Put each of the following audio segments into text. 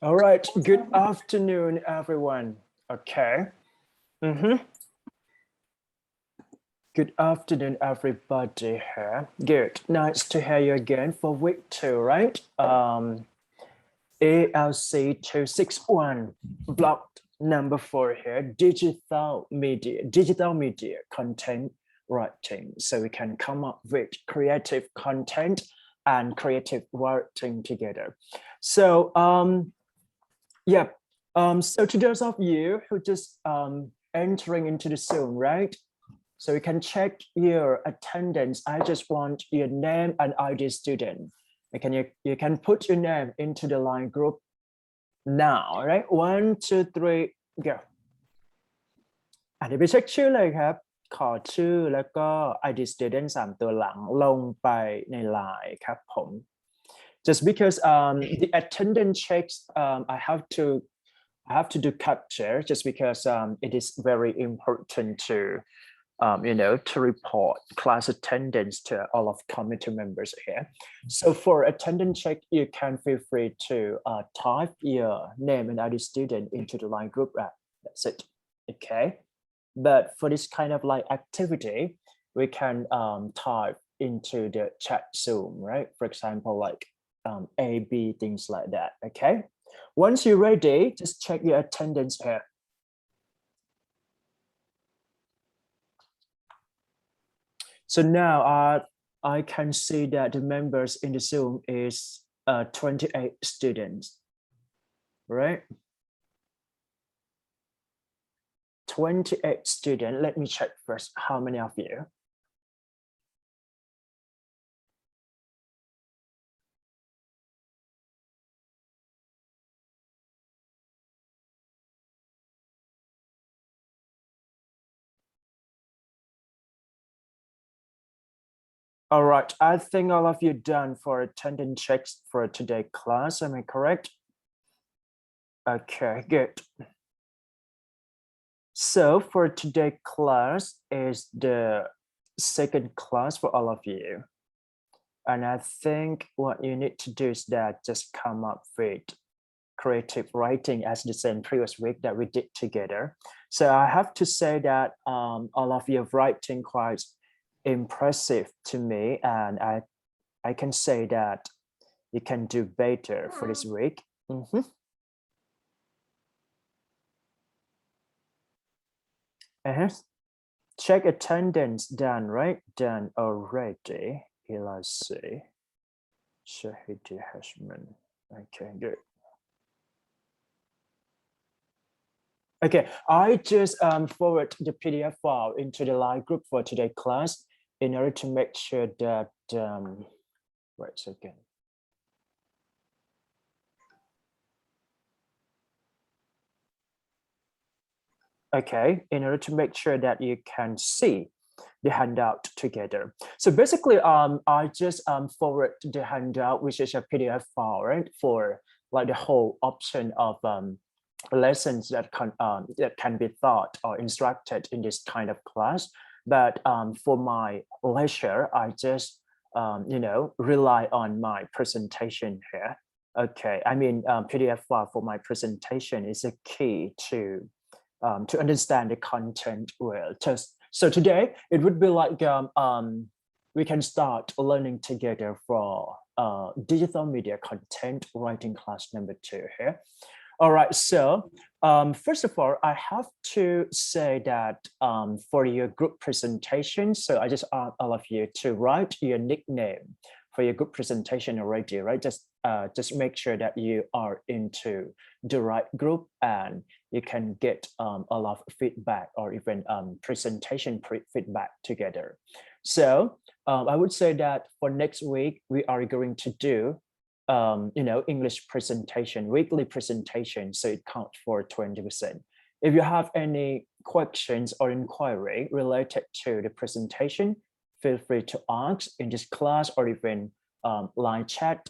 All right. Good afternoon, everyone. Okay. Good afternoon, everybody here. Good. Nice to hear you again for week 2, right? ELC 261, block number 4 here, digital media content writing. So we can come up with creative content and creative writing together. So so to those of you who just entering into the Zoom, right? So you can check your attendance. I just want your name and ID student. You can put your name into the line group now, right? 1, 2, 3, go. เดี๋ยวไปเช็คชื่อเลยครับขอชื่อแล้วก็ ID student 3 ตัวหลังลงไปในไลน์ครับผม just because the attendance checks I have to do capture just because it is very important to to report class attendance to all of committee members here. So for attendance check, you can feel free to type your name and ID student into the line group. That's it. Okay. But for this kind of like activity, we can type into the chat Zoom, right? For example, like A, B, things like that. Okay. Once you're ready, just check your attendance here. So now I can see that the members in the Zoom is 28 students, right? 28 students. Let me check first how many of you. All right, I think all of you done for attendance checks for today's class. Am I correct? Okay, good. So for today's class is the second class for all of you. And I think what you need to do is that just come up with creative writing as the same previous week that we did together. So I have to say that all of you writing quite impressive to me, and I can say that you can do better for this week. Check attendance done, right? Done already. ELC shahidee.hatchman. Okay, good. Okay, I just forward the PDF file into the live group for today's class in order to make sure that, wait a second. Okay, in order to make sure that you can see the handout together. So basically, I just forward the handout, which is a PDF file, right, for like the whole option of lessons that can be taught or instructed in this kind of class. But for my leisure, I just rely on my presentation here. Okay, I mean PDF file for my presentation is a key to understand the content well. So today it would be like we can start learning together for digital media content writing class number 2 here. All right, so first of all, I have to say that for your group presentation, so I just ask all of you to write your nickname for your group presentation already, right? Just make sure that you are into the right group and you can get a lot of feedback or even presentation feedback together. So I would say that for next week, we are going to do English presentation, weekly presentation, so it counts for 20%. If you have any questions or inquiry related to the presentation, feel free to ask in this class or even line chat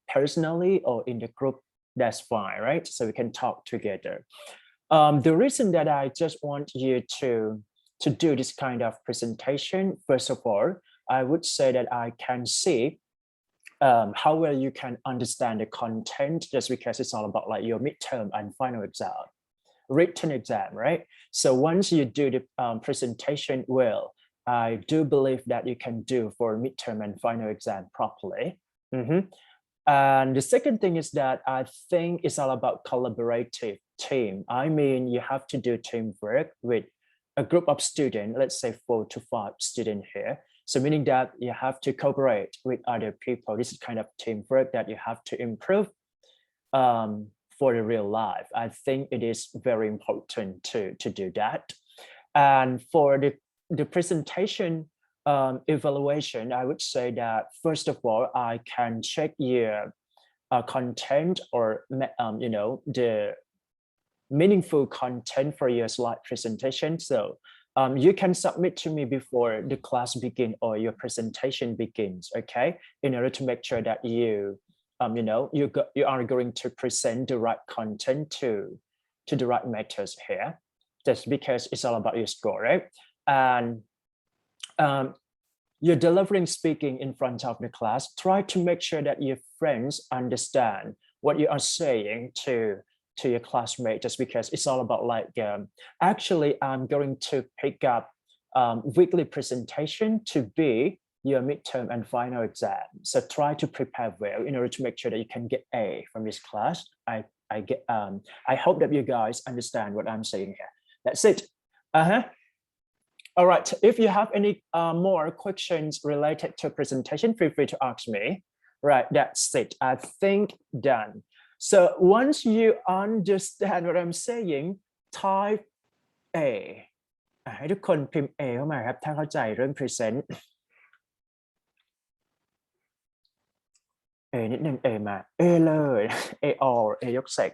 personally or in the group. That's fine, right? So we can talk together. The reason that I just want you to do this kind of presentation, first of all, I would say that I can see how well you can understand the content, just because it's all about like your midterm and final exam, written exam, right? So once you do the presentation well, I do believe that you can do for midterm and final exam properly. And the second thing is that I think it's all about collaborative team. I mean, you have to do teamwork with a group of students, let's say 4 to 5 students here. So meaning that you have to cooperate with other people. This is kind of teamwork that you have to improve for the real life. I think it is very important to do that. And for the presentation evaluation, I would say that first of all, I can check your content or the meaningful content for your slide presentation. So you can submit to me before the class begins or your presentation begins, okay? In order to make sure that you are going to present the right content to the right methods here. Just because it's all about your score, right? And you're delivering speaking in front of the class, try to make sure that your friends understand what you are saying to your classmate, just because it's all about like, actually, I'm going to pick up weekly presentation to be your midterm and final exam. So try to prepare well in order to make sure that you can get A from this class. I hope that you guys understand what I'm saying here. That's it. All right, if you have any more questions related to presentation, feel free to ask me. Right, that's it. I think done. So once you understand what I'm saying, type A. ให้ทุกคนพิมพ์ A เข้ามาครับถ้าเข้าใจเรื่อง present A นิดนึง A มา A เลย A all A ยกเสก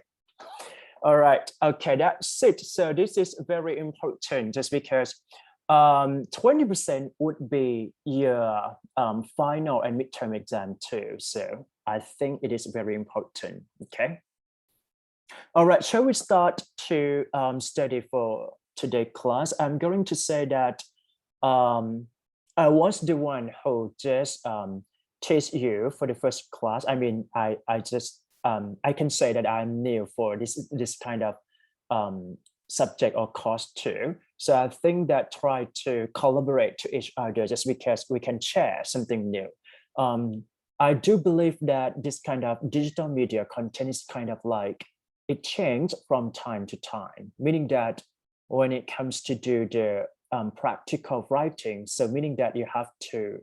All right, okay, that's it. So this is very important just because 20% would be your final and midterm exam too. So I think it is very important, okay? All right, shall we start to study for today's class? I'm going to say that I was the one who just teach you for the first class. I mean, I can say that I'm new for this kind of subject or course too. So I think that try to collaborate to each other just because we can share something new. I do believe that this kind of digital media content is kind of like it changes from time to time, meaning that when it comes to do the practical writing, so meaning that you have to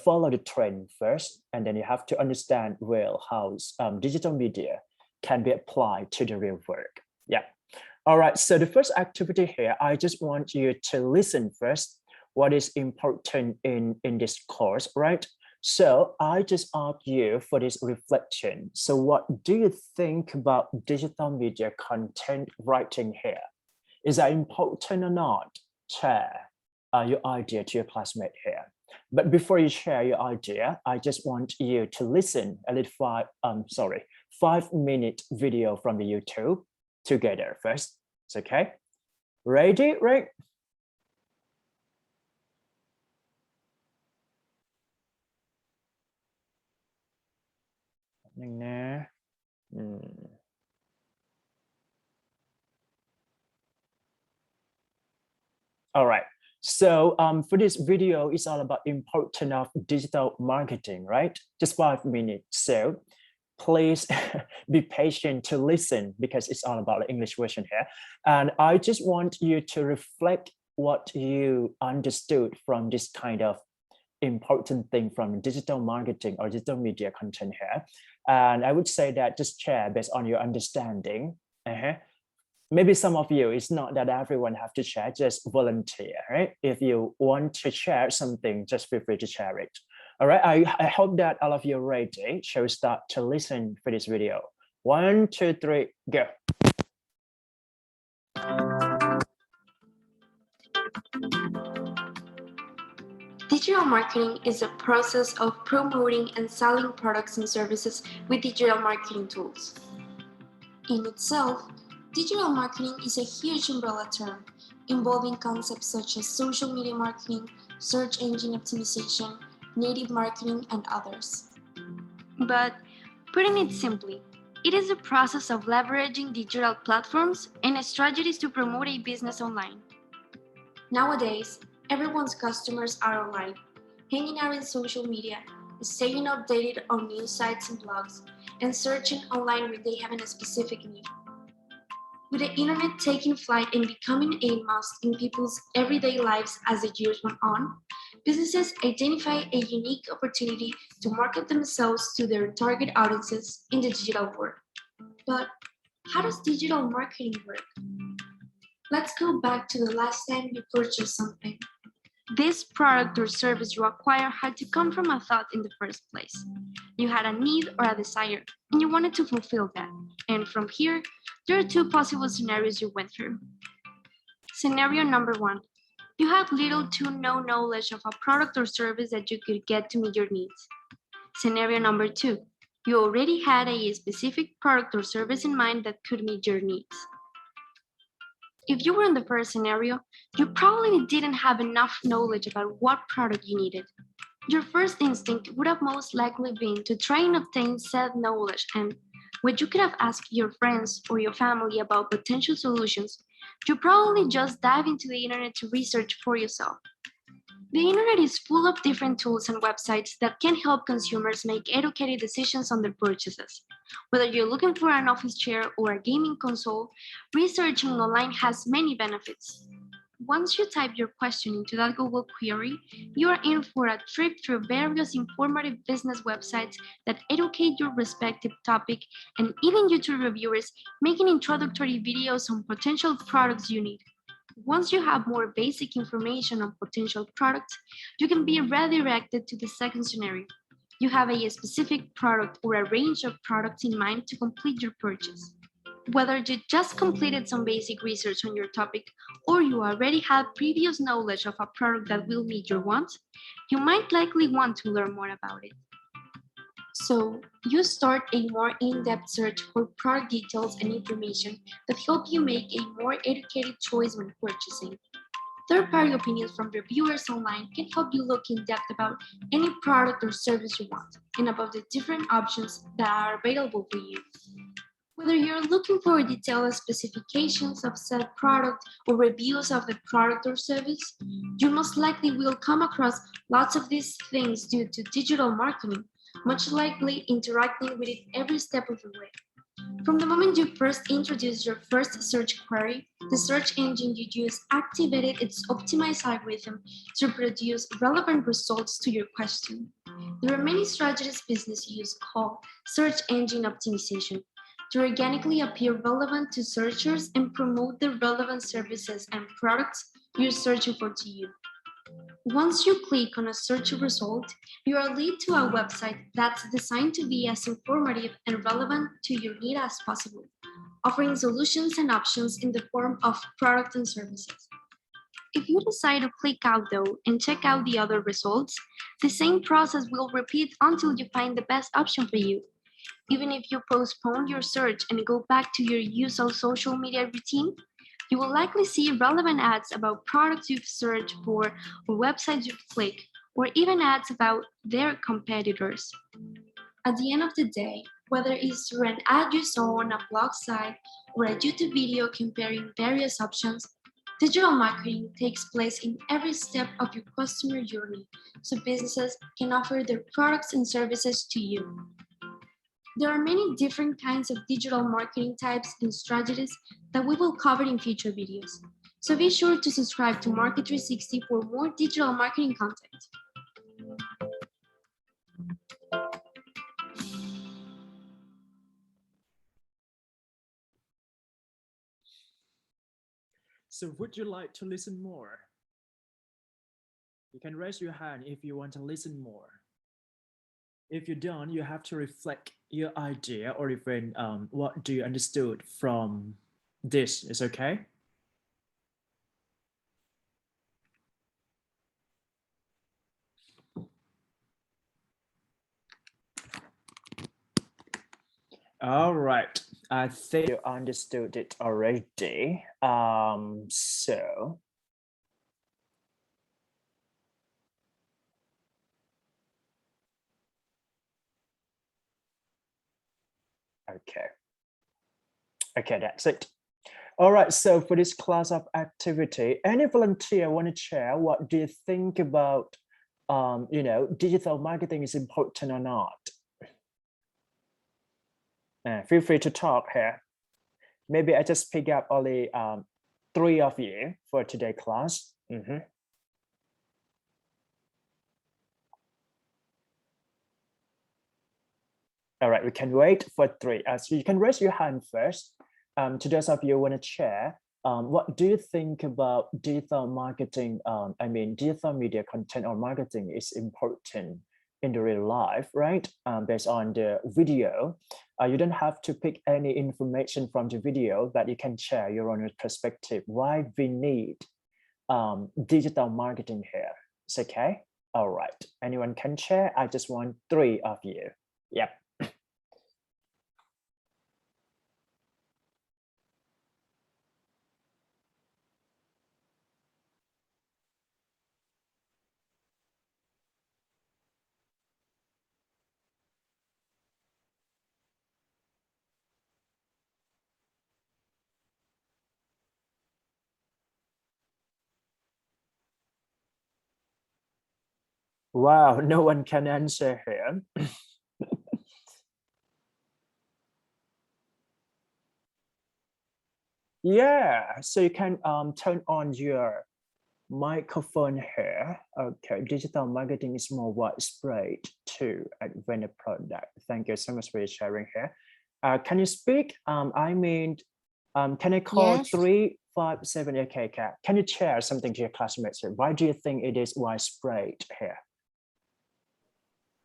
follow the trend first, and then you have to understand well how digital media can be applied to the real work. Yeah. All right, so the first activity here, I just want you to listen first what is important in this course, right? So I just ask you for this reflection. So what do you think about digital media content writing here? Is that important or not? Share your idea to your classmate here. But before you share your idea, I just want you to listen a little 5-minute video from the YouTube together first. It's okay. Ready, right? All right. So for this video, it's all about importance of digital marketing, right? Just 5 minutes. So please be patient to listen because it's all about the English version here. And I just want you to reflect what you understood from this kind of important thing from digital marketing or digital media content here. And I would say that just share based on your understanding. Maybe some of you, it's not that everyone have to share, just volunteer, right? If you want to share something, just feel free to share it. All right, I hope that all of you are ready. Shall we start to listen for this video? 1, 2, 3, go. Digital marketing is a process of promoting and selling products and services with digital marketing tools. In itself, digital marketing is a huge umbrella term involving concepts such as social media marketing, search engine optimization, native marketing, and others. But putting it simply, it is a process of leveraging digital platforms and strategies to promote a business online. Nowadays, everyone's customers are online, hanging out in social media, staying updated on news sites and blogs, and searching online when they have a specific need. With the internet taking flight and becoming a must in people's everyday lives as the years went on, businesses identify a unique opportunity to market themselves to their target audiences in the digital world. But how does digital marketing work? Let's go back to the last time you purchased something. This product or service you acquire had to come from a thought in the first place. You had a need or a desire, and you wanted to fulfill that. And from here, there are two possible scenarios you went through. Scenario number one, you had little to no knowledge of a product or service that you could get to meet your needs. Scenario number two, you already had a specific product or service in mind that could meet your needs. If you were in the first scenario, you probably didn't have enough knowledge about what product you needed. Your first instinct would have most likely been to try and obtain said knowledge, and when you could have asked your friends or your family about potential solutions, you probably just dive into the internet to research for yourself. The internet is full of different tools and websites that can help consumers make educated decisions on their purchases. Whether you're looking for an office chair or a gaming console, researching online has many benefits. Once you type your question into that Google query, you are in for a trip through various informative business websites that educate your respective topic, and even YouTube reviewers making introductory videos on potential products you need. Once you have more basic information on potential products, you can be redirected to the second scenario. You have a specific product or a range of products in mind to complete your purchase. Whether you just completed some basic research on your topic or you already have previous knowledge of a product that will meet your wants, you might likely want to learn more about it. So, you start a more in-depth search for product details and information that help you make a more educated choice when purchasing. Third-party opinions from reviewers online can help you look in depth about any product or service you want and about the different options that are available for you. Whether you're looking for detailed specifications of said product or reviews of the product or service, you most likely will come across lots of these things due to digital marketing, much likely interacting with it every step of the way. From the moment you first introduced your first search query, the search engine you use activated its optimized algorithm to produce relevant results to your question. There are many strategies businesses use called search engine optimization to organically appear relevant to searchers and promote the relevant services and products you're searching for to you. Once you click on a search result, you are led to a website that's designed to be as informative and relevant to your need as possible, offering solutions and options in the form of products and services. If you decide to click out though and check out the other results, the same process will repeat until you find the best option for you. Even if you postpone your search and go back to your usual social media routine, you will likely see relevant ads about products you've searched for or websites you've clicked, or even ads about their competitors. At the end of the day, whether it's through an ad you saw on a blog site or a YouTube video comparing various options, digital marketing takes place in every step of your customer journey so businesses can offer their products and services to you. There are many different kinds of digital marketing types and strategies that we will cover in future videos. So be sure to subscribe to Market 360 for more digital marketing content. So would you like to listen more? You can raise your hand if you want to listen more. If you don't, you have to reflect your idea or even what do you understood from this. Is okay? All right. I think you understood it already. So Okay. Okay, that's it. All right, so for this class of activity, any volunteer want to share what do you think about, digital marketing is important or not? Feel free to talk here. Maybe I just pick up only 3 of you for today class. All right, we can wait for 3. So you can raise your hand first. To those of you who want to share, what do you think about digital marketing? Digital media content or marketing is important in the real life, right? Based on the video. You don't have to pick any information from the video, but you can share your own perspective. Why we need digital marketing here? It's okay? All right. Anyone can share? I just want 3 of you. Yep. Wow, no one can answer here. Yeah, so you can turn on your microphone here. Okay, digital marketing is more widespread too at vendor product. Thank you so much for your sharing here. Can you speak? Can I call Yes. 357? Okay, can you share something to your classmates here? Why do you think it is widespread here?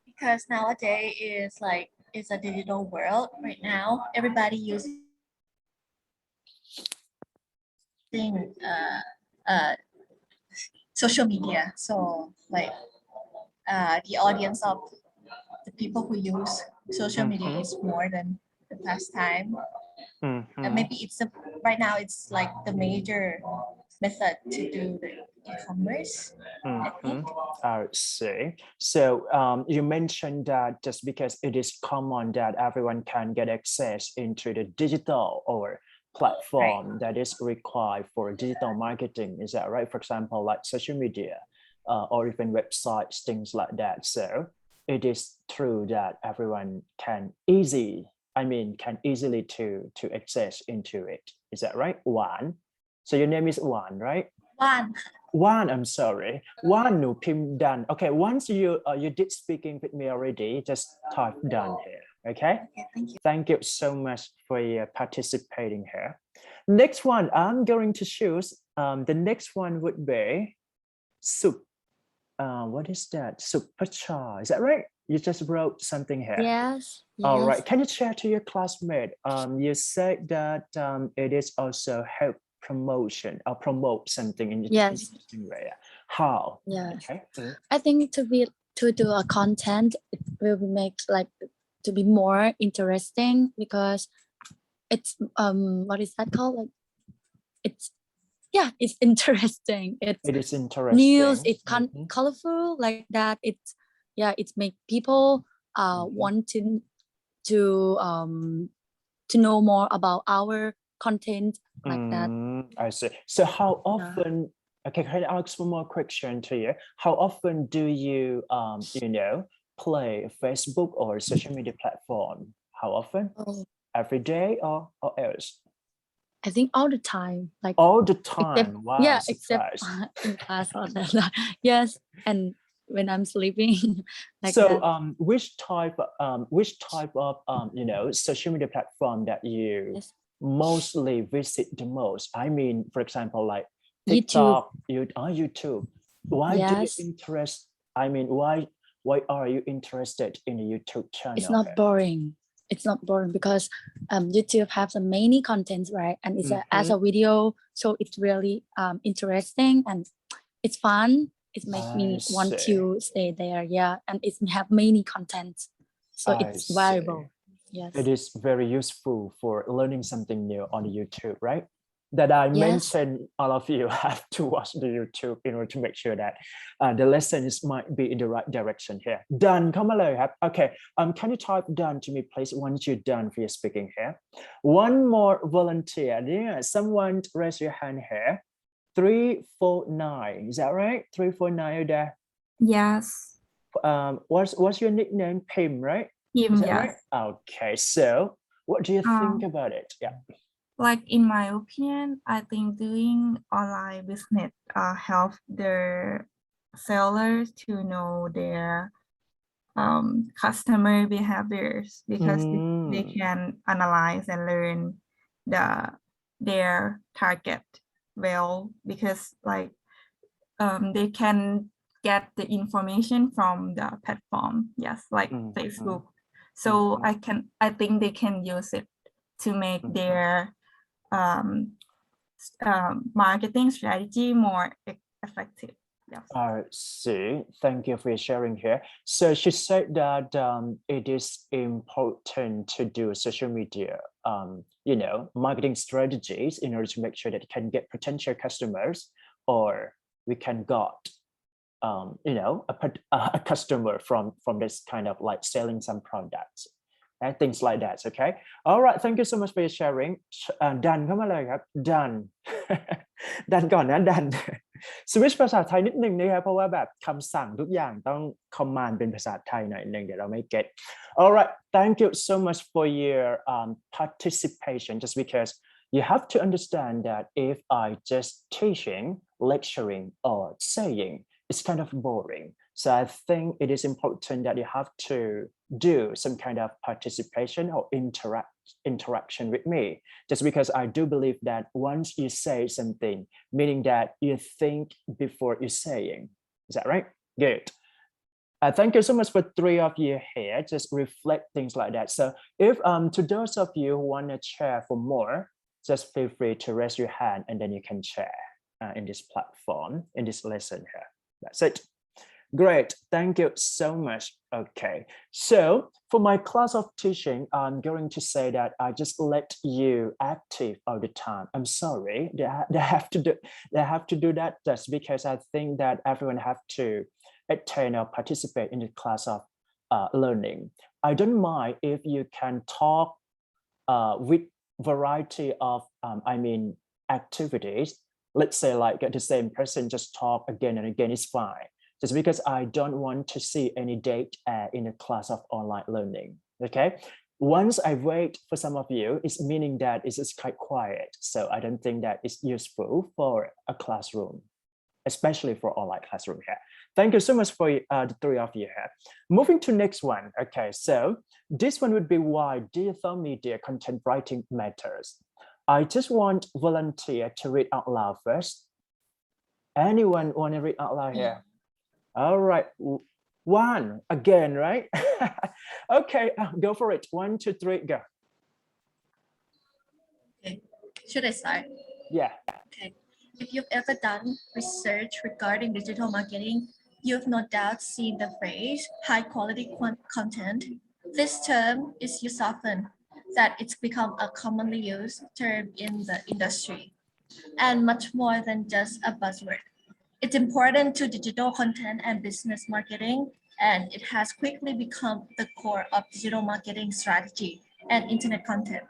Because nowadays it's a digital world right now. Everybody using social media. So the audience of the people who use social media is more than the past time. And maybe right now it's like the major method to do the e-commerce. I think. I see. So you mentioned that just because it is common that everyone can get access into the digital or platform that is required for digital marketing, is that right? For example, like social media or even websites, things like that. So it is true that everyone can easily to access into it. Is that right? One. So your name is One, right? One, I'm sorry. One, no, Pim done. Okay, once you did speaking with me already, just type done here. Okay. Okay, thank you. Thank you so much for your participating here. Next one, I'm going to choose. The next one would be Sup. What is that? Supercha. Is that right? You just wrote something here. Yes. All right. Can you share to your classmate? You said that it is also help promotion or promote something in the interesting way. How? Yes. Okay. I think to do a content, it will make to be more interesting because it's what is that called? Like it's interesting. It is interesting. News. It's colorful like that. It's make people want to know more about our content like that. I see. So how often? Okay, can I ask one more question to you? How often do you play Facebook or social media platform? How often? Every day or else? I think all the time. Like all the time. Wow. Except in class or that. Yes, and when I'm sleeping. Which type of social media platform that you mostly visit the most? I mean, for example, like TikTok, YouTube. Why do you interest? I mean, why are you interested in a YouTube channel? It's not boring. It's not boring because YouTube has many contents, right? And it's as a video, so it's really interesting and it's fun. It makes me want to stay there, and it have many contents, so it's valuable. Yes, it is very useful for learning something new on YouTube, right? that I Yes. mentioned all of you have to watch the YouTube in order to make sure that the lessons might be in the right direction here. Done เข้ามาเลยครับ Okay, can you type done to me please once you're done for your speaking here? One more volunteer. Yeah, someone raise your hand here. 349. Is that right? 349 are there? Yes. What's your nickname? Pim, right? Him, Is that yes. right? Okay, so what do you think about it? Yeah. Like in my opinion, I think doing online business help their sellers to know their customer behaviors because they can analyze and learn their target well because like they can get the information from the platform, yes, like Facebook. So I think they can use it to make their marketing strategy more effective. Yes. I see. Thank you for sharing here. So she said that it is important to do social media, marketing strategies in order to make sure that you can get potential customers, or we can got, a customer from this kind of like selling some products. And things like that, okay? All right, thank you so much for your sharing. Done เข้ามาเลยครับ done done ก่อนนะ done switch ภาษาไทยนิดนึงนะครับเพราะว่าแบบคำสั่งทุกอย่างต้อง command เป็นภาษาไทยหน่อยนึงเดี๋ยวเราไม่ get. All right, thank you so much for your participation, just because you have to understand that if I just teaching, lecturing, or saying, it's kind of boring. So I think it is important that you have to do some kind of participation or interaction with me, just because I do believe that once you say something, meaning that you think before you're saying. Is that right? Good. Thank you so much for 3 of you here. Just reflect things like that. So if to those of you who want to share for more, just feel free to raise your hand and then you can share in this platform, in this lesson here. That's it. Great, thank you so much. Okay, so for my class of teaching, I'm going to say that I just let you active all the time. I'm sorry, they have to do that just because I think that everyone have to attend or participate in the class of learning. I don't mind if you can talk with variety of activities. Let's say like the same person just talk again and again, it's fine. Just because I don't want to see any date in a class of online learning, okay? Once I wait for some of you, it's meaning that it's just quite quiet. So I don't think that it's useful for a classroom, especially for online classroom here. Thank you so much for the 3 of you here. Moving to next one, okay? So this one would be why digital media content writing matters. I just want volunteer to read out loud first. Anyone want to read out loud here? All right, 1 again, right? Okay, go for it. 1, 2, 3, go. Okay, should I start? Yeah. Okay, if you've ever done research regarding digital marketing, you've no doubt seen the phrase high quality content. This term is used often, that it's become a commonly used term in the industry, and much more than just a buzzword. It's important to digital content and business marketing, and it has quickly become the core of digital marketing strategy and internet content.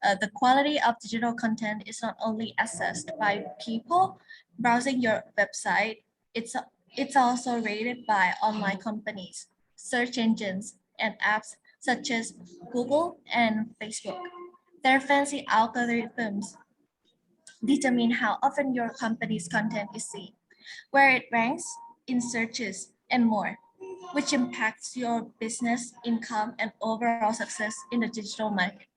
The quality of digital content is not only assessed by people browsing your website, it's also rated by online companies, search engines, and apps such as Google and Facebook. Their fancy algorithms determine how often your company's content is seen, where it ranks in searches, and more, which impacts your business, income, and overall success in the digital market.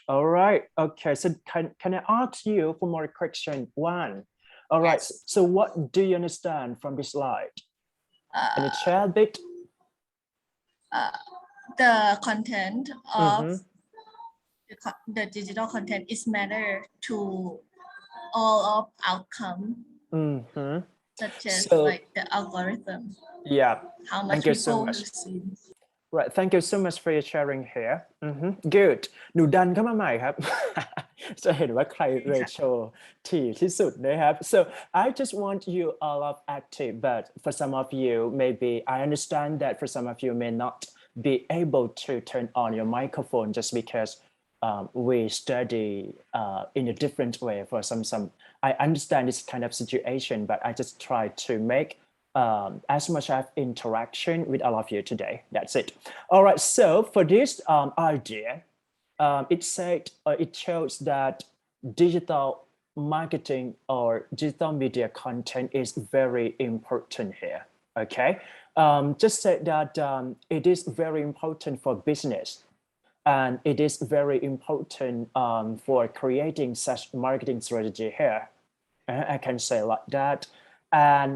All right. Okay. So can I ask you for more question 1? All right. Yes. So what do you understand from this slide? Can you share a bit? The content of the digital content is matter to all of outcome, such as like the algorithm. Yeah. How much people will see. Right. Thank you so much for your sharing here. Good. หนูดันเข้ามาใหม่ครับ จะเห็นว่าใคร ratio ถี่ที่สุดนะครับ so I just want you all of active but for some of you maybe I understand that for some of you may not be able to turn on your microphone just because we study in a different way for some I understand this kind of situation but I just try to make as much of interaction with all of you today. That's it. All right, so for this idea it said it shows that digital marketing or digital media content is very important here. Okay, just said that it is very important for business and it is very important for creating such marketing strategy here. I can say like that. And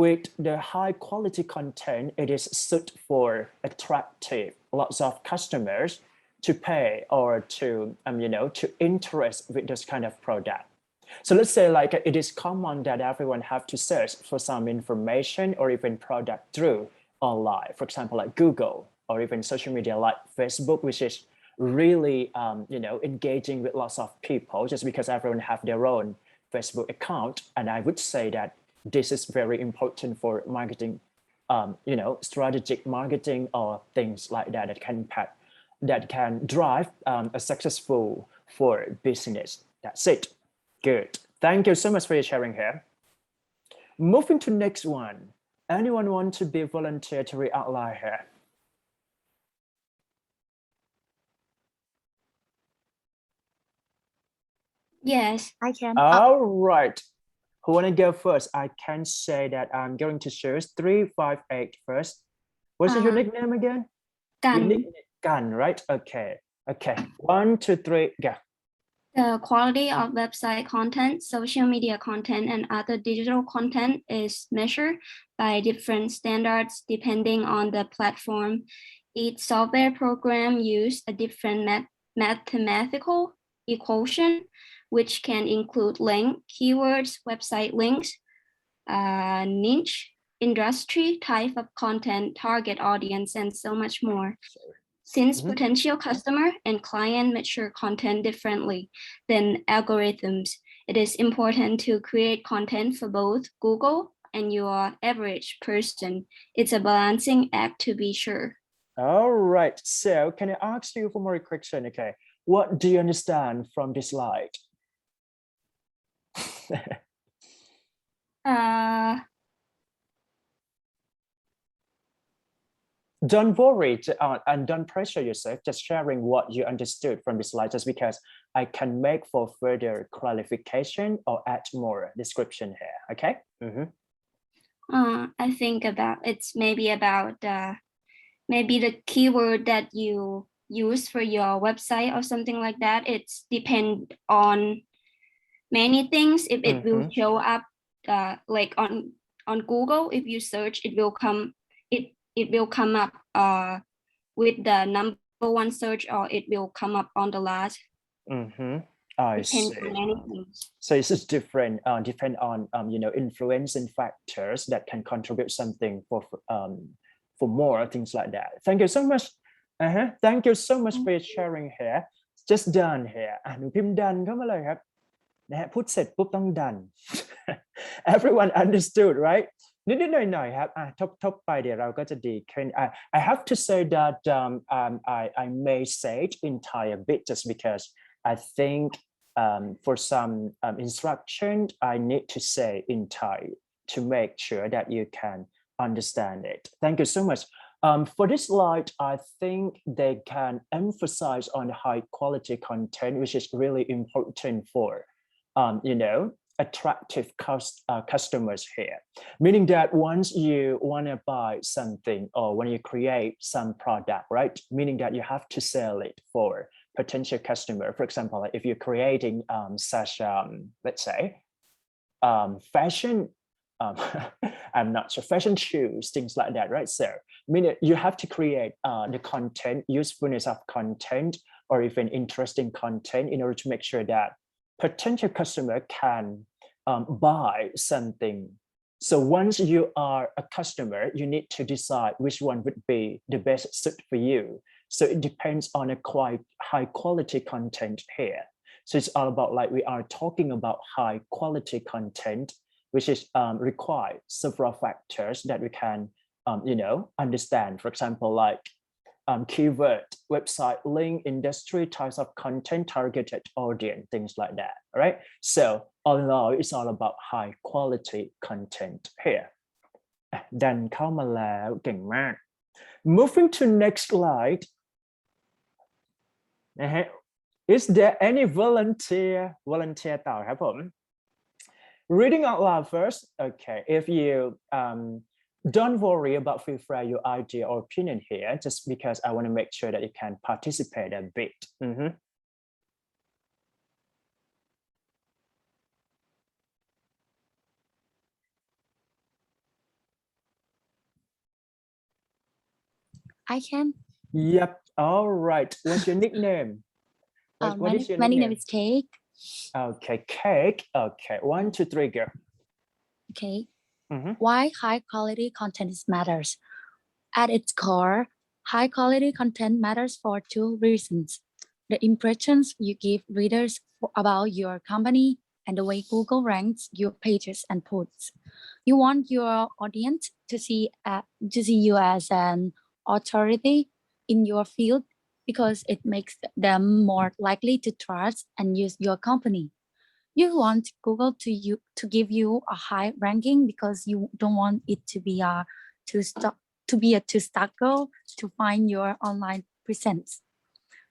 with the high quality content, it is suited for attractive lots of customers to pay or to to interest with this kind of product. So let's say like it is common that everyone have to search for some information or even product through online, for example, like Google or even social media like Facebook, which is really engaging with lots of people just because everyone have their own Facebook account. And I would say that this is very important for marketing, strategic marketing or things like that that can drive a successful for business. That's it. Good. Thank you so much for your sharing here. Moving to next one. Anyone want to be volunteer to read out loud here? Yes, I can. All right. Who want to go first? I can say that I'm going to choose 358 first. What's your nickname again? Your nickname, Gun, right? Okay. Okay. 1, 2, 3, go. The quality of website content, social media content, and other digital content is measured by different standards depending on the platform. Each software program uses a different mathematical equation, which can include length, keywords, website links, niche, industry, type of content, target audience, and so much more. Since potential customer and client measure content differently than algorithms, it is important to create content for both Google and your average person. It's a balancing act to be sure. All right. So can I ask you for more question? Okay. What do you understand from this slide? Don't worry and don't pressure yourself, just sharing what you understood from this slide, just because I can make for further clarification or add more description here, okay? I think it's maybe about maybe the keyword that you use for your website or something like that. It's depend on many things. If it will show up like on Google, if you search, it will come up with the number one search, or it will come up on the last. I see. So it's just different, depend on influencing factors that can contribute something for more things like that. Thank you so much. Thank you so much for sharing here. Just done here. หนูพิมพ์ดันเข้ามาเลยครับนะฮะพูดเสร็จปุ๊บต้องดัน Everyone understood, right? นิดๆหน่อยๆครับทบไปเดี๋ยวเราก็จะดีขึ้น I have to say that I may say it in Thai a bit just because I think for some instruction I need to say in Thai to make sure that you can understand it. Thank you so much. For this slide, I think they can emphasize on high quality content, which is really important for attractive customers here, meaning that once you want to buy something or when you create some product, right, meaning that you have to sell it for potential customer. For example, if you're creating such let's say fashion I'm not sure, fashion shoes, things like that, right? So meaning you have to create the content, usefulness of content, or even interesting content in order to make sure that potential customer can buy something. So once you are a customer, you need to decide which one would be the best suit for you. So it depends on a quite high quality content here. So it's all about like we are talking about high quality content, which is require several factors that we can, understand. For example, like keyword, website link, industry, types of content, targeted audience, things like that. All right. So all in all, it's all about high quality content here. ดันเข้ามาแล้วเก่งมาก Moving to next slide นะฮะ Is there any volunteer ต่อครับผม Reading out loud first. Okay, if you don't worry about feel free your idea or opinion here, just because I want to make sure that you can participate a bit. I can. Yep. All right. What's your nickname? What is your my nickname? name is Cake. Okay, Cake. Okay, 1, 2, 3, go. Okay. Why high quality content matters? At its core, high quality content matters for 2 reasons. The impressions you give readers about your company and the way Google ranks your pages and posts. You want your audience to see you as an authority in your field because it makes them more likely to trust and use your company. You want Google to give you a high ranking because you don't want it to be a struggle to find your online presence.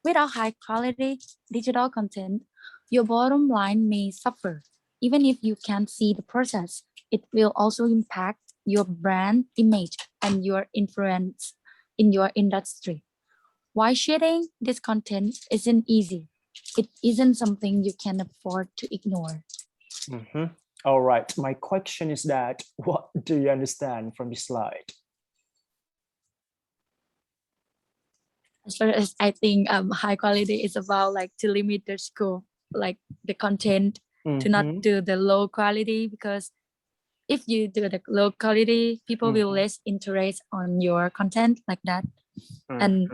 Without high quality digital content, your bottom line may suffer. Even if you can see the process, it will also impact your brand image and your influence in your industry. Why sharing this content isn't easy. It isn't something you can afford to ignore. All right. My question is that, what do you understand from this slide? As far as I think high quality is about like to limit the scope, like the content, to not do the low quality, because if you do the low quality, people will less interest on your content like that. And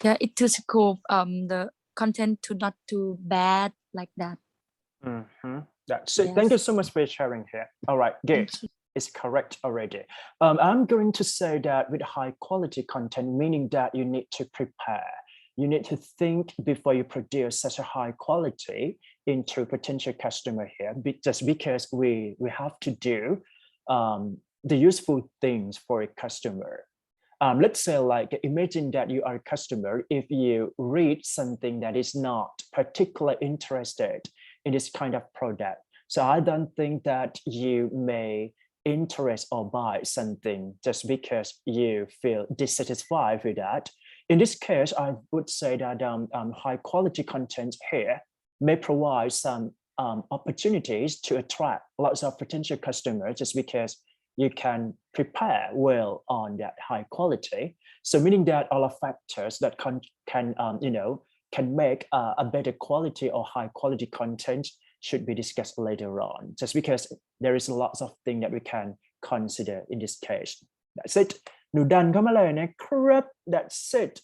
yeah, it to scope the content to not too bad like that. That's it. Yes. Thank you so much for sharing here. All right, good. It's correct already. I'm going to say that with high quality content, meaning that you need to prepare. You need to think before you produce such a high quality into potential customer here, just because we have to do the useful things for a customer. Let's say, like, imagine that you are a customer. If you read something that is not particularly interested in this kind of product, so I don't think that you may interest or buy something just because you feel dissatisfied with that. In this case, I would say that high quality content here may provide some opportunities to attract lots of potential customers just because you can prepare well on that high quality. So meaning that all the factors that can make a better quality or high quality content should be discussed later on, just because there is lots of things that we can consider in this case. That's it. หนูดันเข้ามาเลยนะครับ That's it.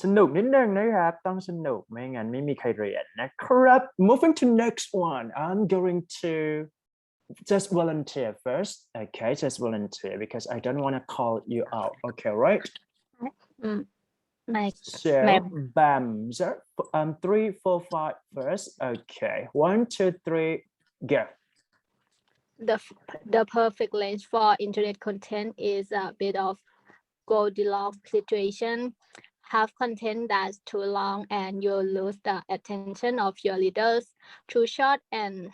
สนุกนิดนึงนะครับต้องสนุกไม่งั้นไม่มีใครเรียนนะครับ Moving to next one. I'm going to just volunteer first. Okay, just volunteer because I don't want to call you out. Okay, right? So bam, so 3, 4, 5 first. Okay, 1, 2, 3, go. The perfect length for internet content is a bit of Goldilocks situation. Have content that's too long and you'll lose the attention of your readers. Too short and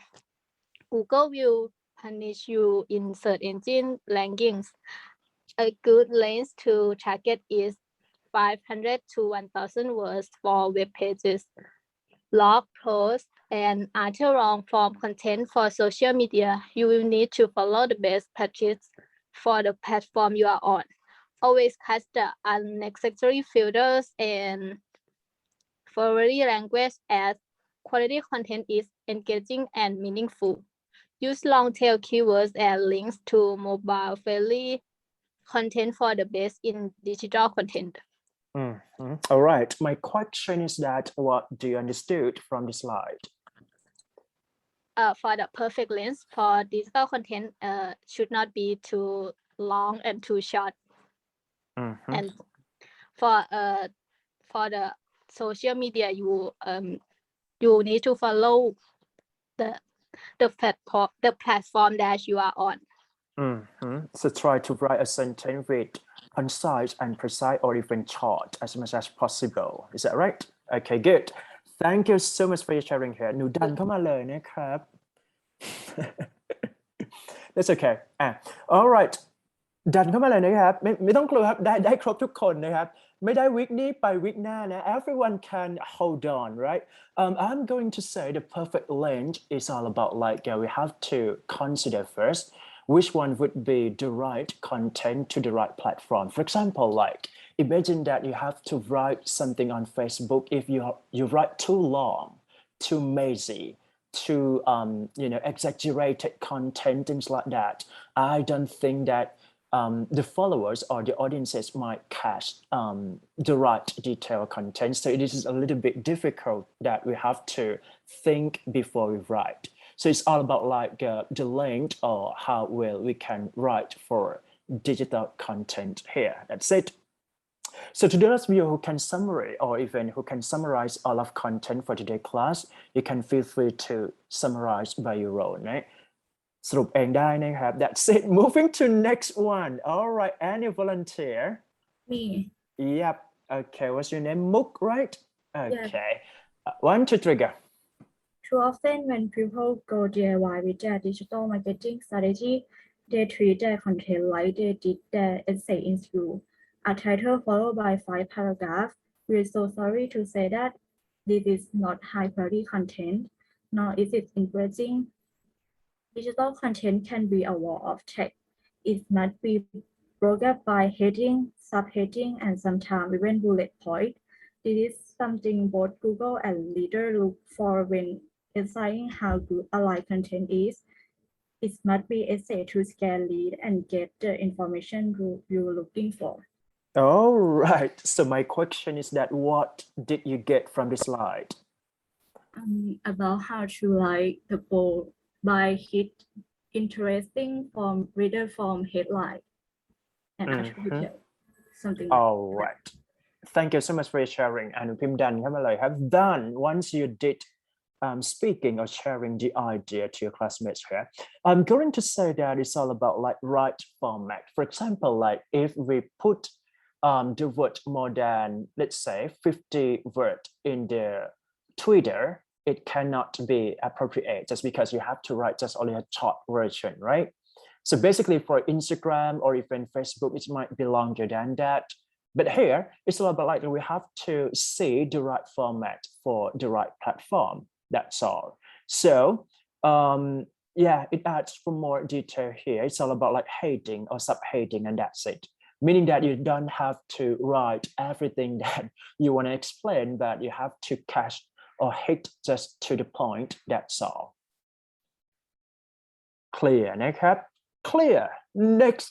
Google will punish you in search engine rankings. A good length to target is 500 to 1,000 words for web pages, blog posts, and other long-form content for social media. You will need to follow the best practice for the platform you are on. Always cut the unnecessary filters and foreign language as quality content is engaging and meaningful. Use long-tail keywords and links to mobile-friendly content for the best in digital content. All right. My question is that what do you understood from the slide? For the perfect length for digital content should not be too long and too short. And for the social media, you need to follow the platform that you are on. So try to write a sentence with concise and precise or even short as much as possible. Is that right? Okay, good. Thank you so much for your sharing here. หนูดันเข้ามาเลยนะครับ That's okay. All right. ดันเข้ามาเลยนะครับไม่ต้องกลัวครับได้ครบทุกคนนะครับไม่ได้วีคนี้ไปวีคหน้านะ everyone can hold on, right? I'm going to say the perfect length is all about like we have to consider first which one would be the right content to the right platform. For example, like imagine that you have to write something on Facebook. If you write too long, too messy, too exaggerated content, things like that, I don't think that the followers or the audiences might catch the right detailed content. So it is a little bit difficult that we have to think before we write. So it's all about like the length or how well we can write for digital content here. That's it. So to those of you who can summary or even who can summarize all of content for today's class, you can feel free to summarize by your own, right? สรุปเองได้นะครับ That's it. Moving to next one. All right, any volunteer? Me. Yep. Okay, what's your name? Mook, right? Okay. Yeah. 1, 2, 3, go. Too often when people go DIY with their digital marketing strategy, they treat their content like they did their essay in school. A title followed by 5 paragraphs. We're so sorry to say that this is not high quality content, nor is it engaging. Digital content can be a wall of text. It must be broken up by heading, subheading, and sometimes even bullet point. This is something both Google and readers look for when deciding how good a live content is. It must be essay to scan, read, and get the information you're looking for. All right. So my question is that what did you get from the slide? About how to write the bold by hit interesting from reader from headline and attribute something. All right. Thank you so much for your sharing. And พิมพ์ดันเข้ามาเลยครับ done once you did speaking or sharing the idea to your classmates here. I'm going to say that it's all about like right format. For example, like if we put the word more than, let's say, 50 words in the Twitter, it cannot be appropriate just because you have to write just only a short version, right? So basically for Instagram or even Facebook, it might be longer than that. But here, it's all about like we have to see the right format for the right platform. That's all. So yeah, it adds for more detail here. It's all about like heading or subheading, and that's it. Meaning that you don't have to write everything that you want to explain, but you have to catch or hit just to the point. That's all. Clear,นะครับ Clear. Next.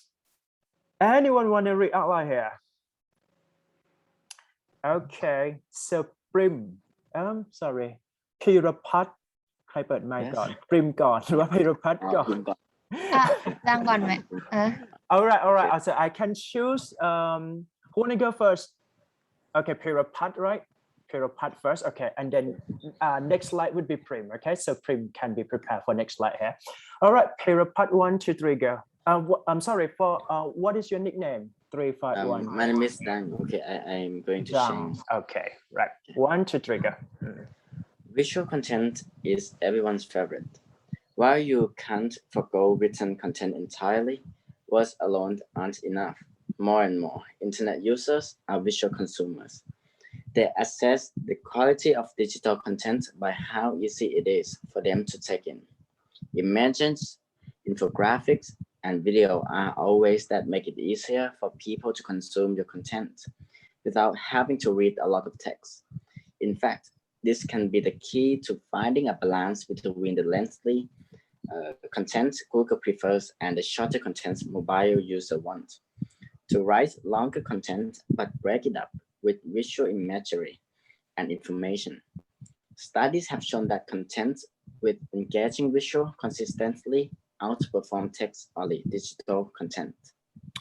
Anyone want to read out loud here? Okay. So Prim. Sorry. พีรพัฒน์ใครเปิดไมค์ก่อน Prim ก่อนหรือว่าพีรพัฒน์ก่อน ดังก่อนไหมAll right. So I can choose. Who want to go first? Okay, Pirapat, right? Pirapat first. Okay, and then next slide would be Prim. Okay, so Prim can be prepared for next slide here. All right, Pirapat, 1, 2, 3, go. I'm sorry for what is your nickname? 3, 5, 1. My name is Dan. Okay, I'm going to change. Okay, right. 1, 2, 3, go. Visual content is everyone's favorite. While you can't forgo written content entirely, words alone aren't enough. More and more internet users are visual consumers. They assess the quality of digital content by how easy it is for them to take in. Images, infographics, and video are always that make it easier for people to consume your content without having to read a lot of text. In fact, this can be the key to finding a balance between the lengthy content Google prefers and the shorter content mobile user want. To write longer content but break it up with visual imagery and information. Studies have shown that content with engaging visual consistently outperform text-only digital content.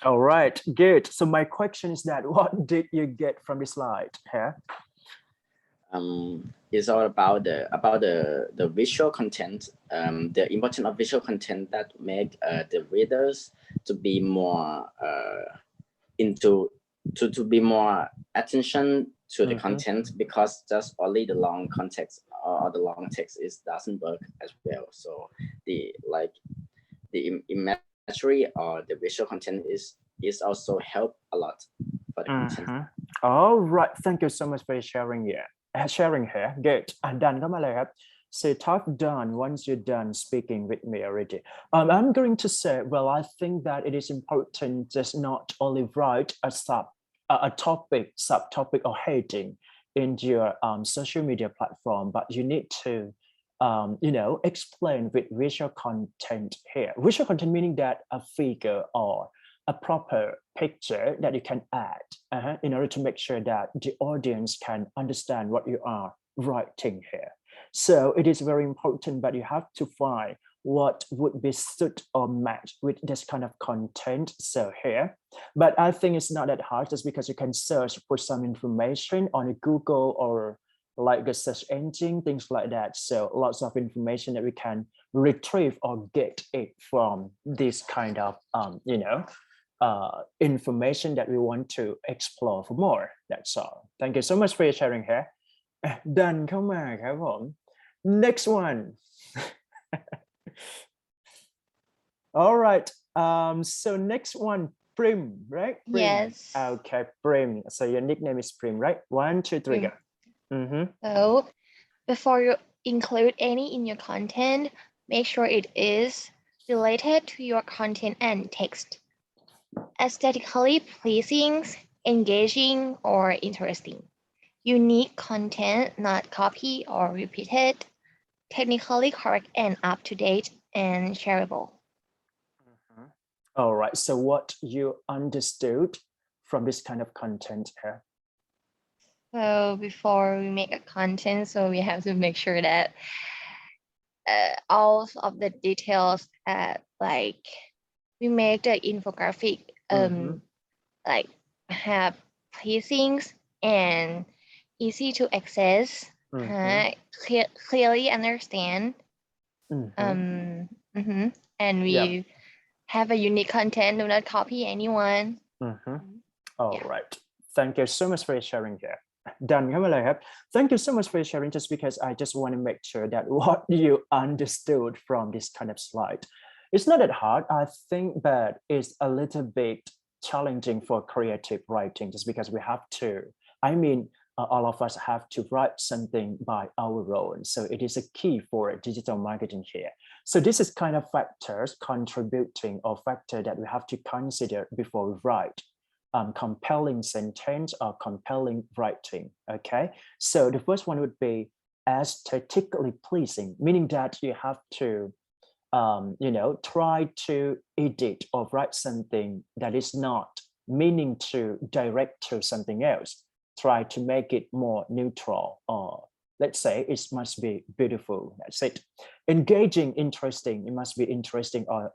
All right, good. So my question is that what did you get from the slide here? It's all about the visual content, the importance of visual content that make the readers to be more to be more attention to the content, because just only the long context or the long text doesn't work as well. So the imagery or the visual content is also help a lot for the content. All right, thank you so much for sharing here. Good. And done. Come on, so talk done once you're done speaking with me already. I'm going to say, well, I think that it is important just not only write a topic, subtopic, or heading in your social media platform, but you need to explain with visual content here. Visual content meaning that a figure or a proper picture that you can add in order to make sure that the audience can understand what you are writing here. So it is very important, but you have to find what would be suit or match with this kind of content. So here, but I think it's not that hard, just because you can search for some information on Google or like a search engine, things like that. So lots of information that we can retrieve or get it from this kind of information that we want to explore for more. That's all. Thank you so much for your sharing here. Done. Come on. Next one. All right. So next one, Prim, right? Prim. Yes. Okay, Prim. So your nickname is Prim, right? 1, 2, 3, go. So before you include any in your content, make sure it is related to your content and text, aesthetically pleasing, engaging, or interesting. Unique content, not copy or repeated, technically correct and up-to-date, and shareable. All right, so what you understood from this kind of content here? So before we make a content, so we have to make sure that all of the details, like we make the infographic, like have pleasing and easy to access, clearly understand, and we have a unique content, do not copy anyone. All right, thank you so much for sharing here. Done. Thank you so much for sharing, just because I just want to make sure that what you understood from this kind of slide. It's not that hard. I think that it's a little bit challenging for creative writing, just because we have to, all of us have to write something by our own. So it is a key for digital marketing here. So this is kind of factors contributing, or factor that we have to consider before we write compelling sentence or compelling writing. Okay, so the first one would be aesthetically pleasing, meaning that you have to try to edit or write something that is not meaning to direct to something else. Try to make it more neutral, or let's say it must be beautiful. That's it. Engaging, interesting. It must be interesting, or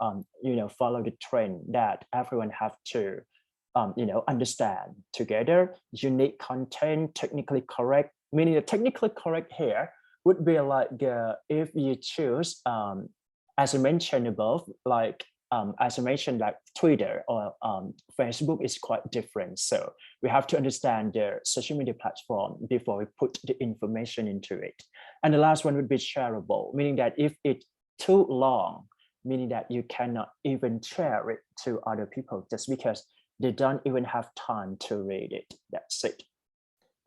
follow the trend that everyone have to understand together. Unique content, technically correct, meaning the technically correct here would be like if you choose as I mentioned above, like as I mentioned, like Twitter or Facebook is quite different. So we have to understand the social media platform before we put the information into it. And the last one would be shareable, meaning that if it's too long, meaning that you cannot even share it to other people just because they don't even have time to read it. That's it.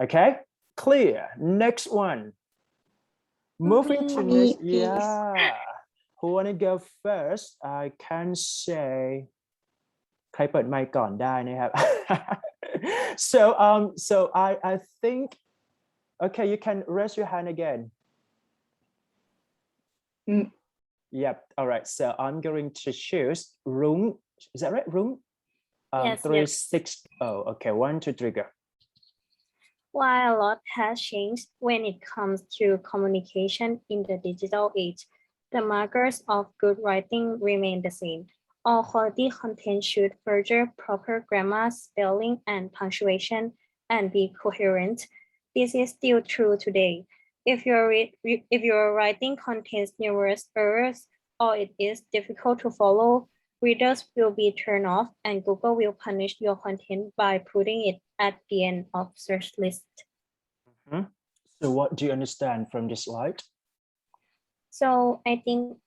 Okay, clear. Next one. Moving to next. Yeah. Who want to go first? I can say ใครเปิดไมค์ก่อนได้นะครับ so I think okay, you can raise your hand again. Yep. All right, so I'm going to choose Rung. Is that right, Rung? Yes, 360. Oh, okay, 1, 2, 3, go. While a lot has changed when it comes to communication in the digital age, the markers of good writing remain the same. All quality content should feature proper grammar, spelling, and punctuation, and be coherent. This is still true today. If your writing contains numerous errors or it is difficult to follow, readers will be turned off and Google will punish your content by putting it at the end of search list. So what do you understand from this slide? So I think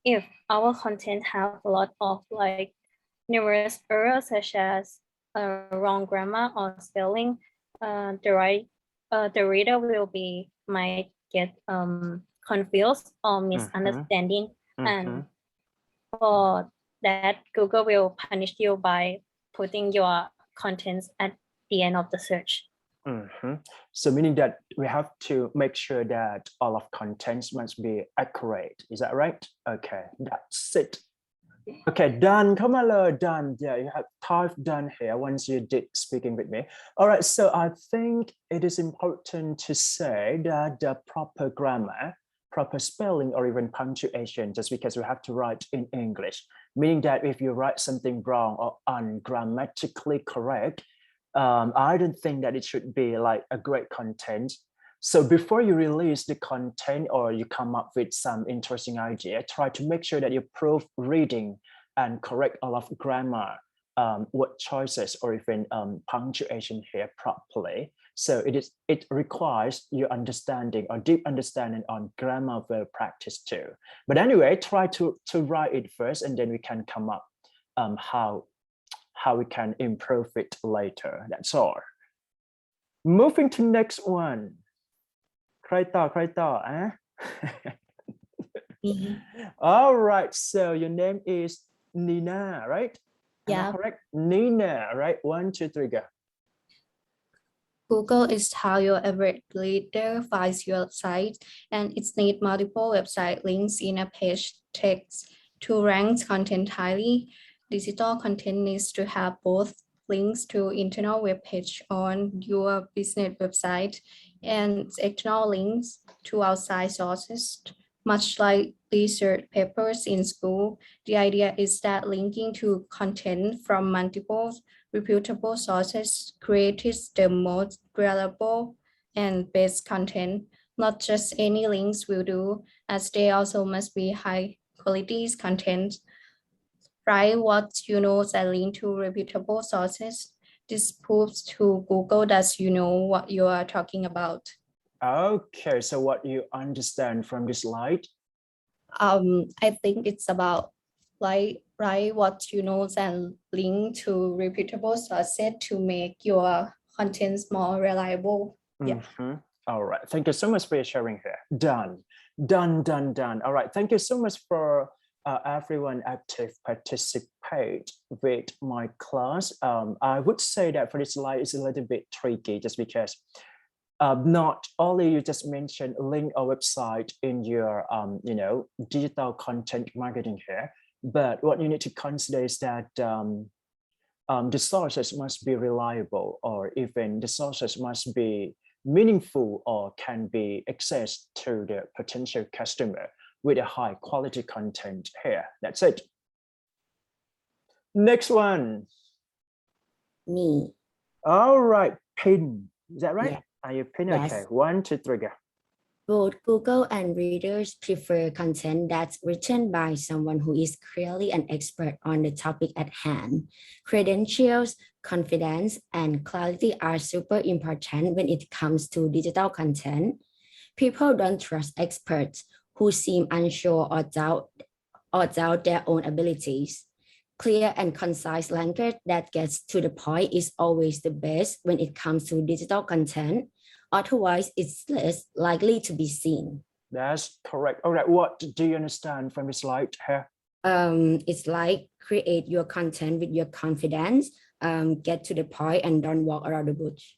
if our content have a lot of like numerous errors such as wrong grammar or spelling, the reader might get confused or misunderstanding, and for that Google will punish you by putting your contents at the end of the search. So meaning that we have to make sure that all of contents must be accurate. Is that right? Okay, that's it. Okay, done. Come on, done. Yeah, you have typed done here once you did speaking with me. All right, so I think it is important to say that the proper grammar, proper spelling, or even punctuation, just because we have to write in English, meaning that if you write something wrong or ungrammatically correct, I don't think that it should be like a great content. So before you release the content or you come up with some interesting idea, try to make sure that you prove reading and correct all of grammar, word choices, or even punctuation here properly. So it requires your understanding or deep understanding on grammar verb practice too. But anyway, try to write it first, and then we can come up how we can improve it later. That's all. Moving to next one. ใครต่อ All right, so your name is Nina, right? Yeah. Correct? Nina, right? 1, 2, 3, go. Google is how your average reader finds your site, and it needs multiple website links in a page text to rank content highly. Digital content needs to have both links to internal web page on your business website and external links to outside sources. Much like research papers in school, the idea is that linking to content from multiple reputable sources creates the most reliable and best content. Not just any links will do, as they also must be high quality content. Write what you know and link to reputable sources. This proves to Google that you know what you are talking about. Okay, so what you understand from this slide? I think it's about write what you know and link to reputable sources to make your contents more reliable. Yeah. All right. Thank you so much for sharing here. Done. All right. Thank you so much for everyone active participate with my class. I would say that for this slide it's a little bit tricky just because not only you just mentioned link a website in your digital content marketing here, but what you need to consider is that the sources must be reliable, or even the sources must be meaningful or can be accessed to the potential customer with a high quality content here. That's it. Next one. Me. All right, pin. Is that right? Yeah. Are you pin? Yes. Okay, 1, 2, 3, go. Both Google and readers prefer content that's written by someone who is clearly an expert on the topic at hand. Credentials, confidence, and clarity are super important when it comes to digital content. People don't trust experts who seem unsure or doubt their own abilities. Clear and concise language that gets to the point is always the best when it comes to digital content. Otherwise, it's less likely to be seen. That's correct. All right, what do you understand from the slide here? It's like create your content with your confidence, get to the point, and don't walk around the bush.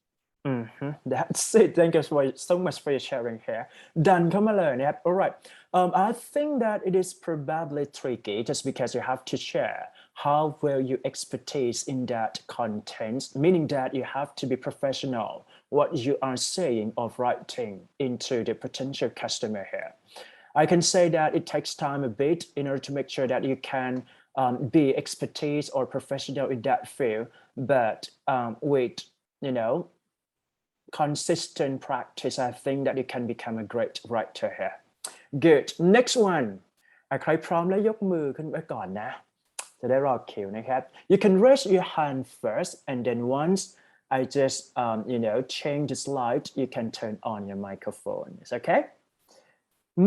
That's it. Thank you so much for your sharing here. Done. Come along. Yep. All right. I think that it is probably tricky just because you have to share how well your expertise in that content, meaning that you have to be professional what you are saying or writing into the potential customer here. I can say that it takes time a bit in order to make sure that you can be expertise or professional in that field, but with, you know, consistent practice, I think that you can become a great writer here. Good. Next one. ใครพร้อมแล้วยกมือขึ้นไว้ก่อนนะจะได้รอคิวนะครับ You can raise your hand first and then once I just you know, change the slide, you can turn on your microphone. It's okay?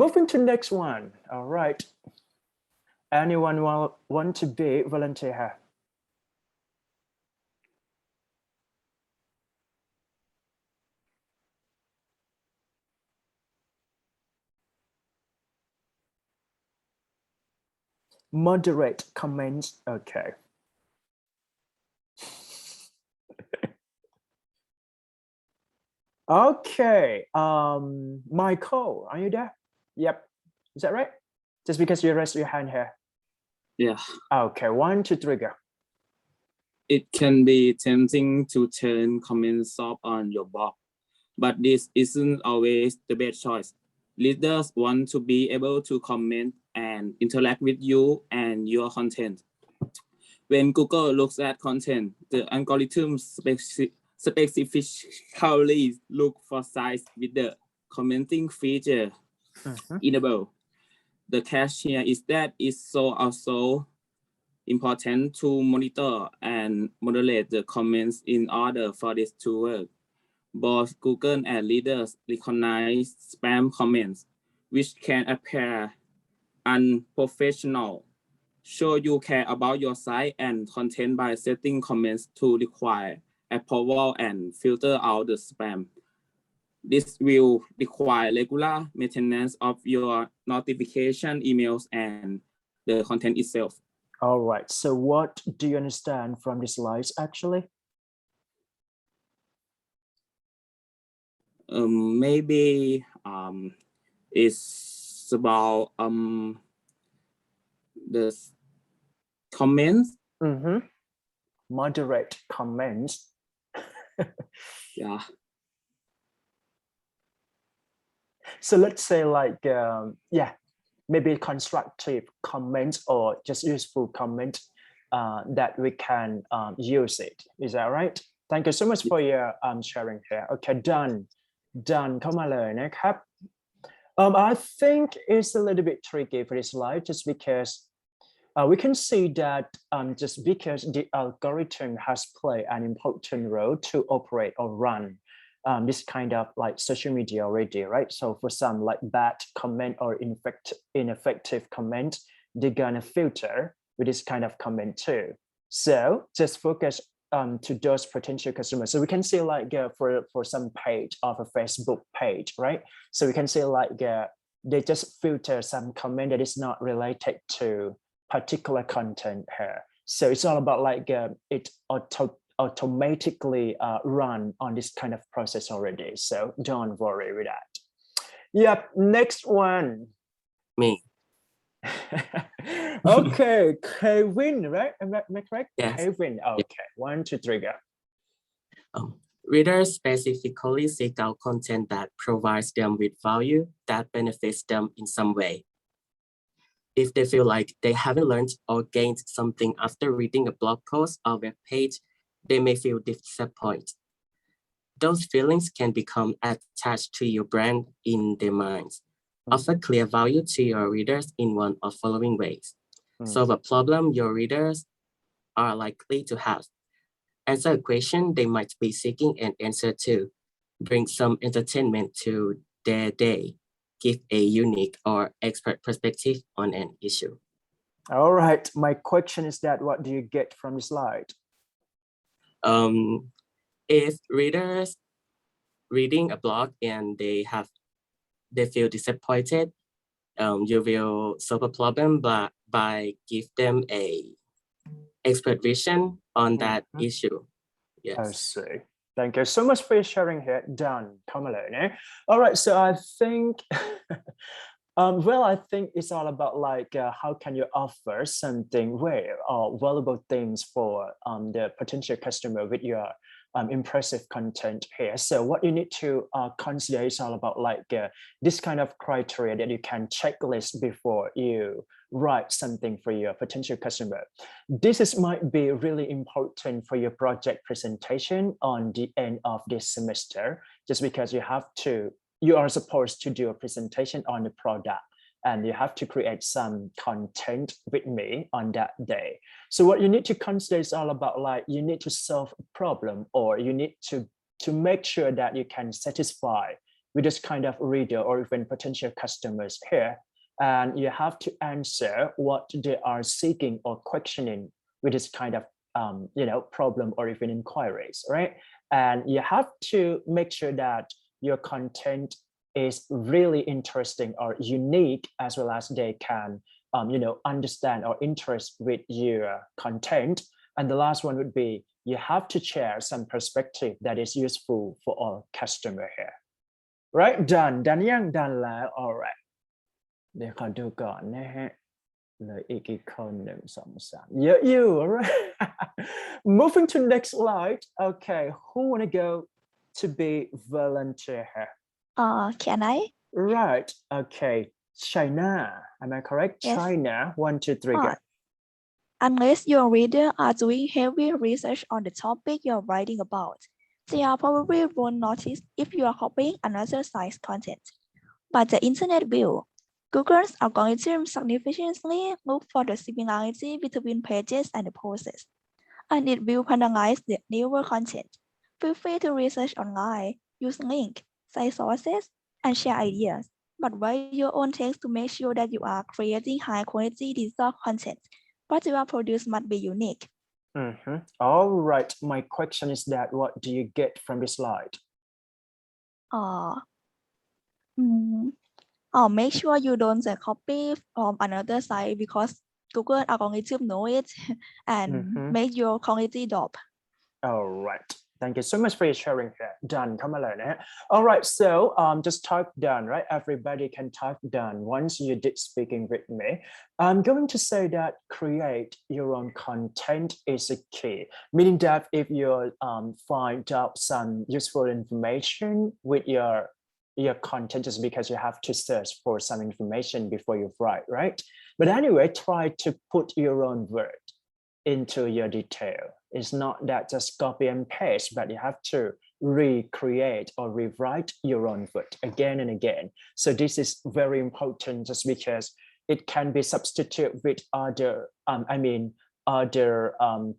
Moving to next one. All right. Anyone want to be volunteer here? Moderate comments. Okay. Okay. Michael, are you there? Yep. Is that right? Just because you raised your hand here. Yeah. Okay. 1, 2, 3, go. It can be tempting to turn comments off on your blog, but this isn't always the best choice. Leaders want to be able to comment and interact with you and your content. When Google looks at content, the algorithm specifically look for sites with the commenting feature enabled. The catch here is that it's also important to monitor and moderate the comments in order for this to work. Both Google and leaders recognize spam comments, which can appear unprofessional. Show you care about your site and content by setting comments to require approval and filter out the spam. This will require regular maintenance of your notification emails and the content itself. All right. So what do you understand from the slides actually? Maybe it's about the comments. Moderate comments. Yeah. So let's say like, yeah, maybe constructive comments or just useful comment that we can use it. Is that right? Thank you so much for your sharing here. Okay, done.เข้ามาเลยนะครับ I think it's a little bit tricky for this slide just because we can see that just because the algorithm has played an important role to operate or run this kind of like social media already, right? So for some like bad comment or ineffective comment, they're gonna filter with this kind of comment too. So just focus to those potential customers. So we can see like for some page of a Facebook page, right? So we can see like they just filter some comment that is not related to particular content here. So it's all about like it automatically run on this kind of process already. So don't worry with that. Yep, next one. Me. Okay, Kevin, right? Am I correct? Yes. Kevin. Okay, 1, 2, 3, go. Readers specifically seek out content that provides them with value that benefits them in some way. If they feel like they haven't learned or gained something after reading a blog post or web page, they may feel disappointed. Those feelings can become attached to your brand in their minds. Offer clear value to your readers in one of following ways. Solve a problem your readers are likely to have. Answer a question they might be seeking an answer to. Bring some entertainment to their day. Give a unique or expert perspective on an issue. All right, my question is that what do you get from the slide? If readers reading a blog and they feel disappointed, you will solve a problem by give them a expert vision on that issue. Yes. I see. Thank you so much for your sharing here. Done. All right, so I think well, I think it's all about like how can you offer something rare or valuable things for the potential customer with your impressive content here. So what you need to consider is all about like this kind of criteria that you can checklist before you write something for your potential customer. This might be really important for your project presentation on the end of this semester, just because you are supposed to do a presentation on the product and you have to create some content with me on that day. So what you need to consider is all about like, you need to solve a problem, or you need to make sure that you can satisfy with this kind of reader or even potential customers here. And you have to answer what they are seeking or questioning with this kind of problem or even inquiries, right? And you have to make sure that your content is really interesting or unique, as well as they can understand or interest with your content. And the last one would be, you have to share some perspective that is useful for all customer here. Right? Doneยัง done แล้ว all right เดี๋ยวขอดูก่อนนะฮะเหลืออีกกี่คน1 2 3เยอะอยู่ all right moving to next slide. Okay, who want to go to be volunteer here? Can I? Right. Okay. China. Am I correct? Yes. China. 1, 2, 3. Go. Unless your reader are doing heavy research on the topic you're writing about, they are probably won't notice if you are copying another site's content. But the internet will. Google's algorithm significantly look for the similarity between pages and the posts, and it will penalize the newer content. Feel free to research online, use links, cite sources, and share ideas, but write your own text to make sure that you are creating high-quality digital content. What you are produced must be unique. All right. My question is that what do you get from this slide? Make sure you don't copy from another site, because Google algorithm know it and make your quality drop. All right. Thank you so much for your sharing here. Done. Come on. All right. So just type done, right? Everybody can type done once you did speaking with me. I'm going to say that create your own content is a key, meaning that if you find out some useful information with your content, just because you have to search for some information before you write, right? But anyway, try to put your own word into your detail. It's not that just copy and paste, but you have to recreate or rewrite your own word again and again. So this is very important, just because it can be substituted with other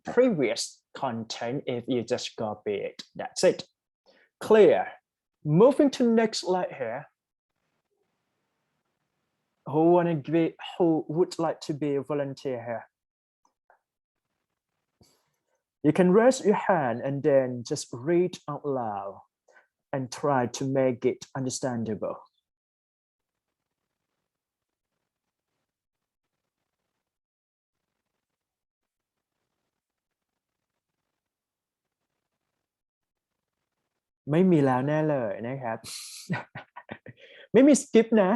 previous content if you just copy it. That's it. Clear. Moving to next slide here. Who would like to be a volunteer here? You can raise your hand and then just read out loud and try to make it understandable.ไม่มีแล้วแน่เลยนะครับ ไม่มี skip นะ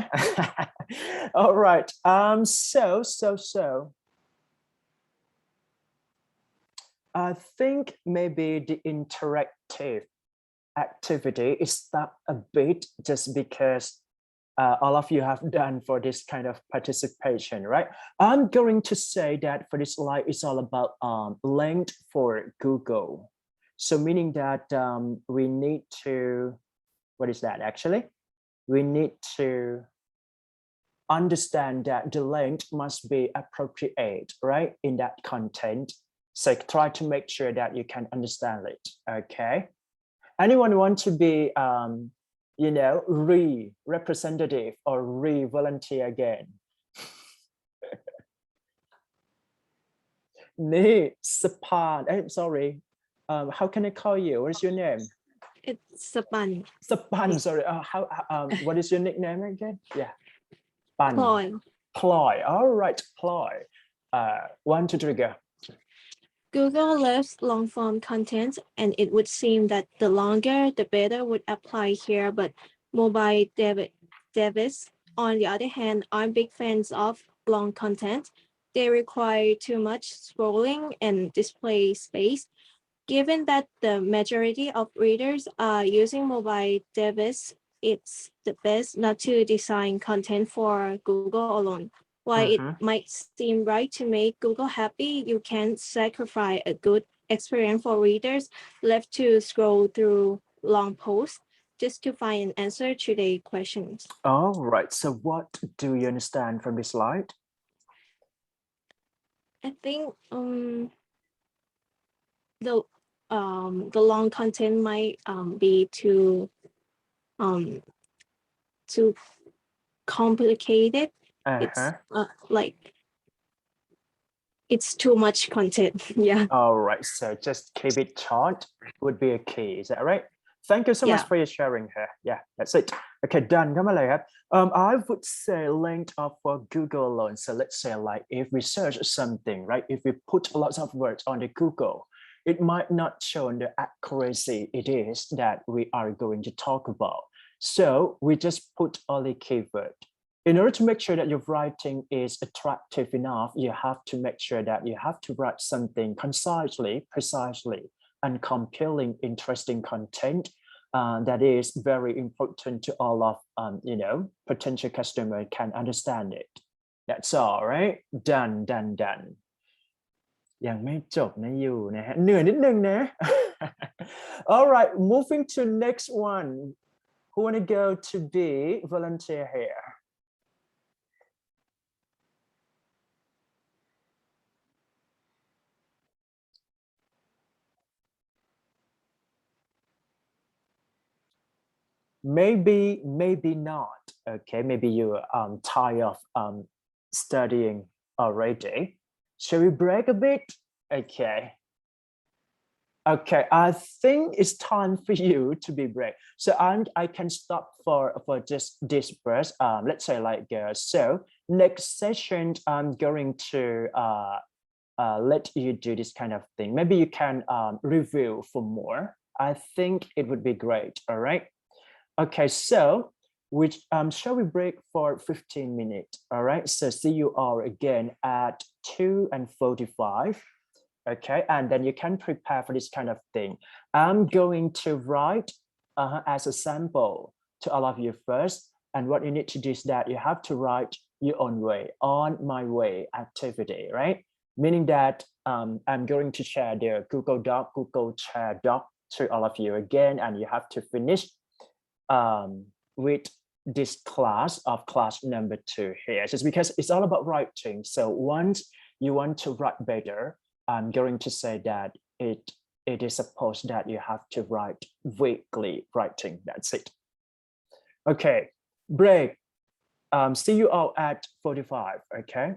all right so I think maybe the interactive activity is stuck a bit, just because all of you have done for this kind of participation, right? I'm going to say that for this slide, it's all about length for Google. So meaning that we need to, what is that actually? We need to understand that the length must be appropriate, right? In that content. So try to make sure that you can understand it, okay? Anyone want to be, representative or volunteer again? นี่ Sapan, sorry. How can I call you? What is your name? It's Sapan. Sapan, sorry. What is your nickname again? Yeah. Pan. Ploy. All right, Ploy. 1, 2, 3, go. Google loves long-form content, and it would seem that the longer, the better would apply here, but mobile devs, on the other hand, aren't big fans of long content. They require too much scrolling and display space. Given that the majority of readers are using mobile device, it's the best not to design content for Google alone. While it might seem right to make Google happy, you can't sacrifice a good experience for readers left to scroll through long posts just to find an answer to their questions. All right. So what do you understand from this slide? I think the long content might be too complicated. It's like it's too much content. Yeah. All right. So just keep it short would be a key. Is that right? Thank you so much for your sharing here. Yeah, that's it. Okay, done. I would say length of for Google alone. So let's say like if we search something, right? If we put lots of words on the Google, it might not show the accuracy it is that we are going to talk about. So we just put only keyword. In order to make sure that your writing is attractive enough, you have to make sure that you have to write something concisely, precisely, and compelling, interesting content that is very important to all of potential customer can understand it. That's all right. Done. ยังไม่จบนะอยู่นะฮะเหนื่อยนิดนึงนะ All right, moving to next one. Who want to go to be volunteer here? Maybe not. Okay, maybe you're tired of studying already. Shall we break a bit? Okay, I think it's time for you to be break. So I can stop for just this verse. Let's say like so next session I'm going to let you do this kind of thing. Maybe you can review for more. I think it would be great. All right. Okay, so shall we break for 15 minutes? All right, so see you all again at 2:45. Okay, and then you can prepare for this kind of thing. I'm going to write as a sample to all of you first. And what you need to do is that you have to write your own way, on my way activity, right? Meaning that I'm going to share the Google Doc, Google Share Doc to all of you again, and you have to finish with this class number 2 here, just because it's all about writing. So once you want to write better, I'm going to say that it is supposed that you have to write weekly writing. That's it. Okay, break. See you all at 45. Okay.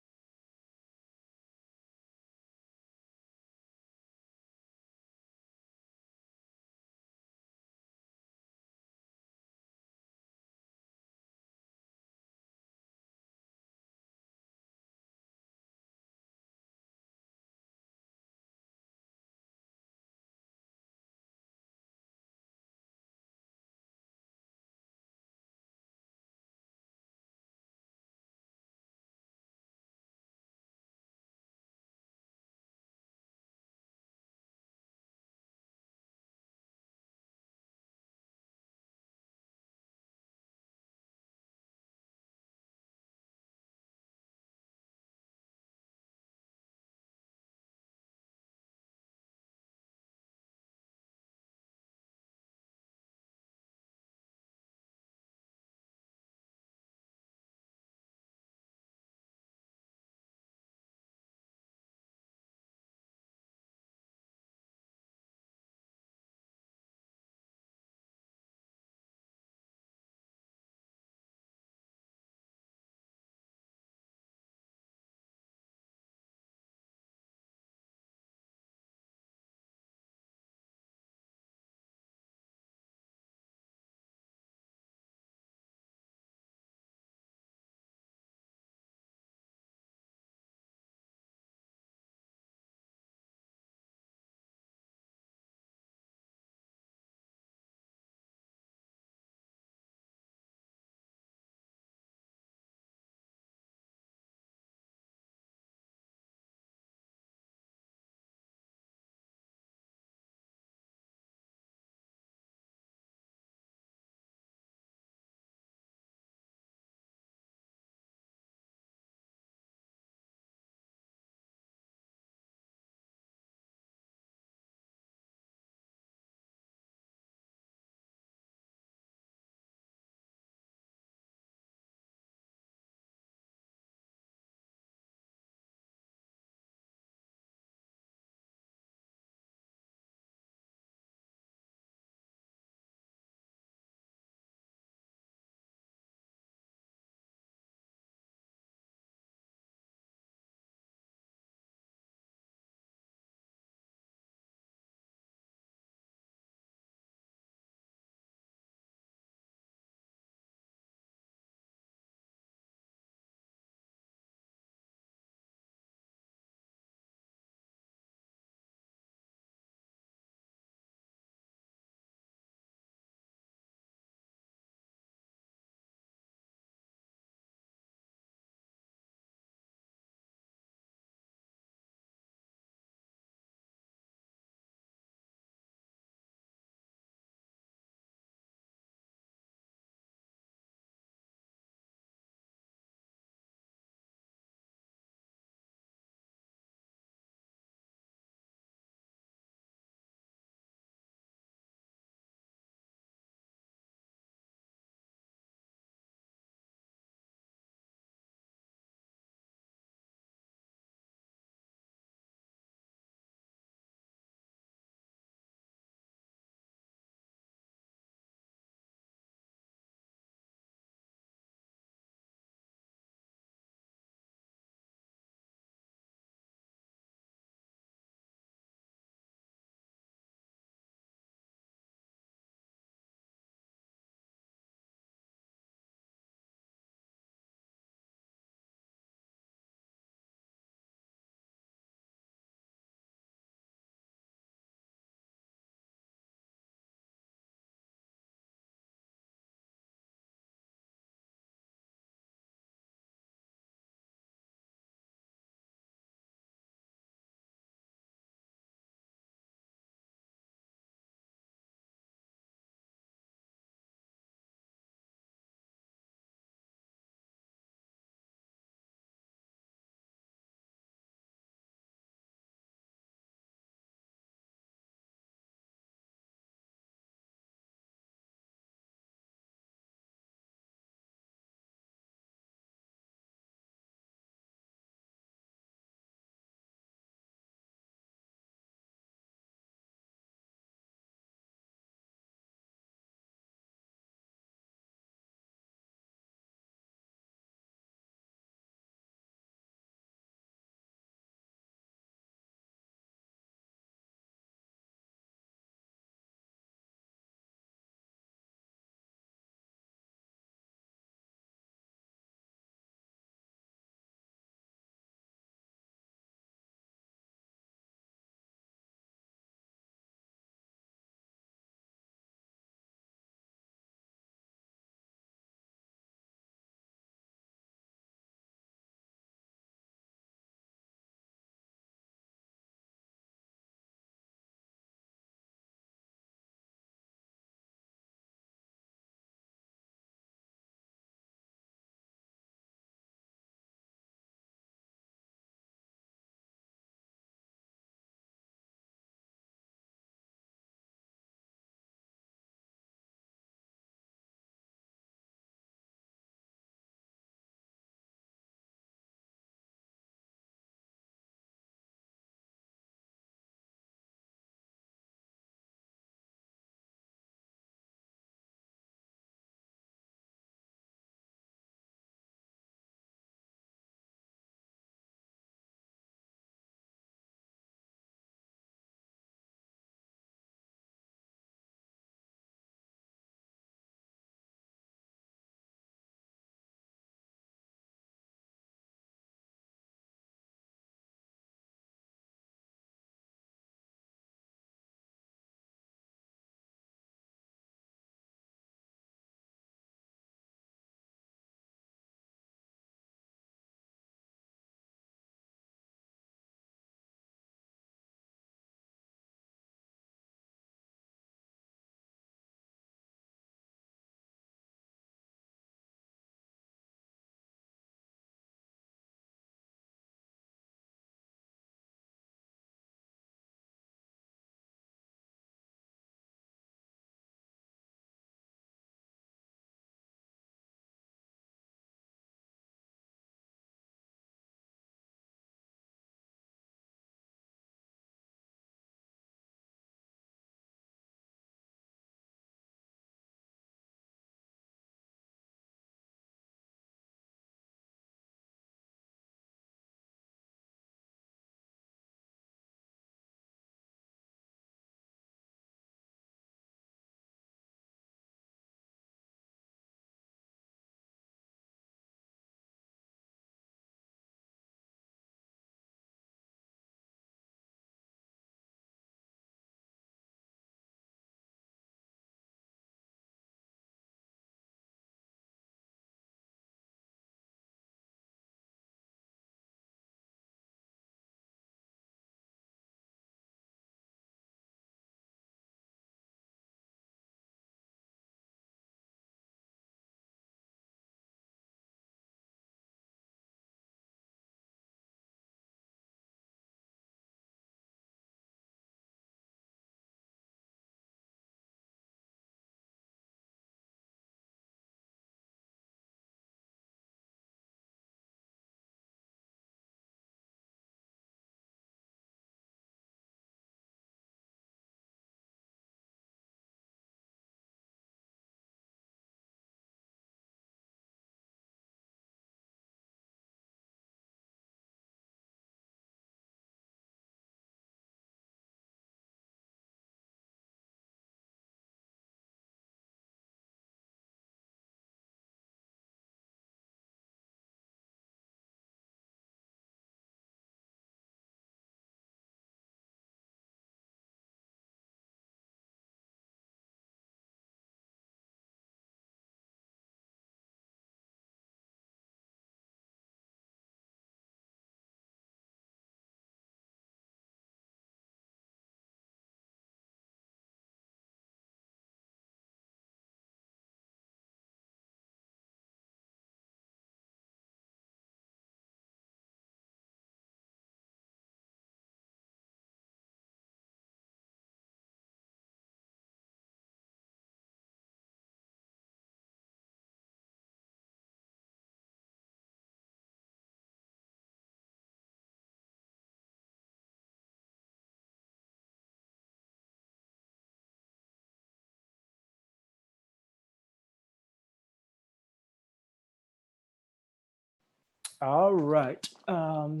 All right. I'll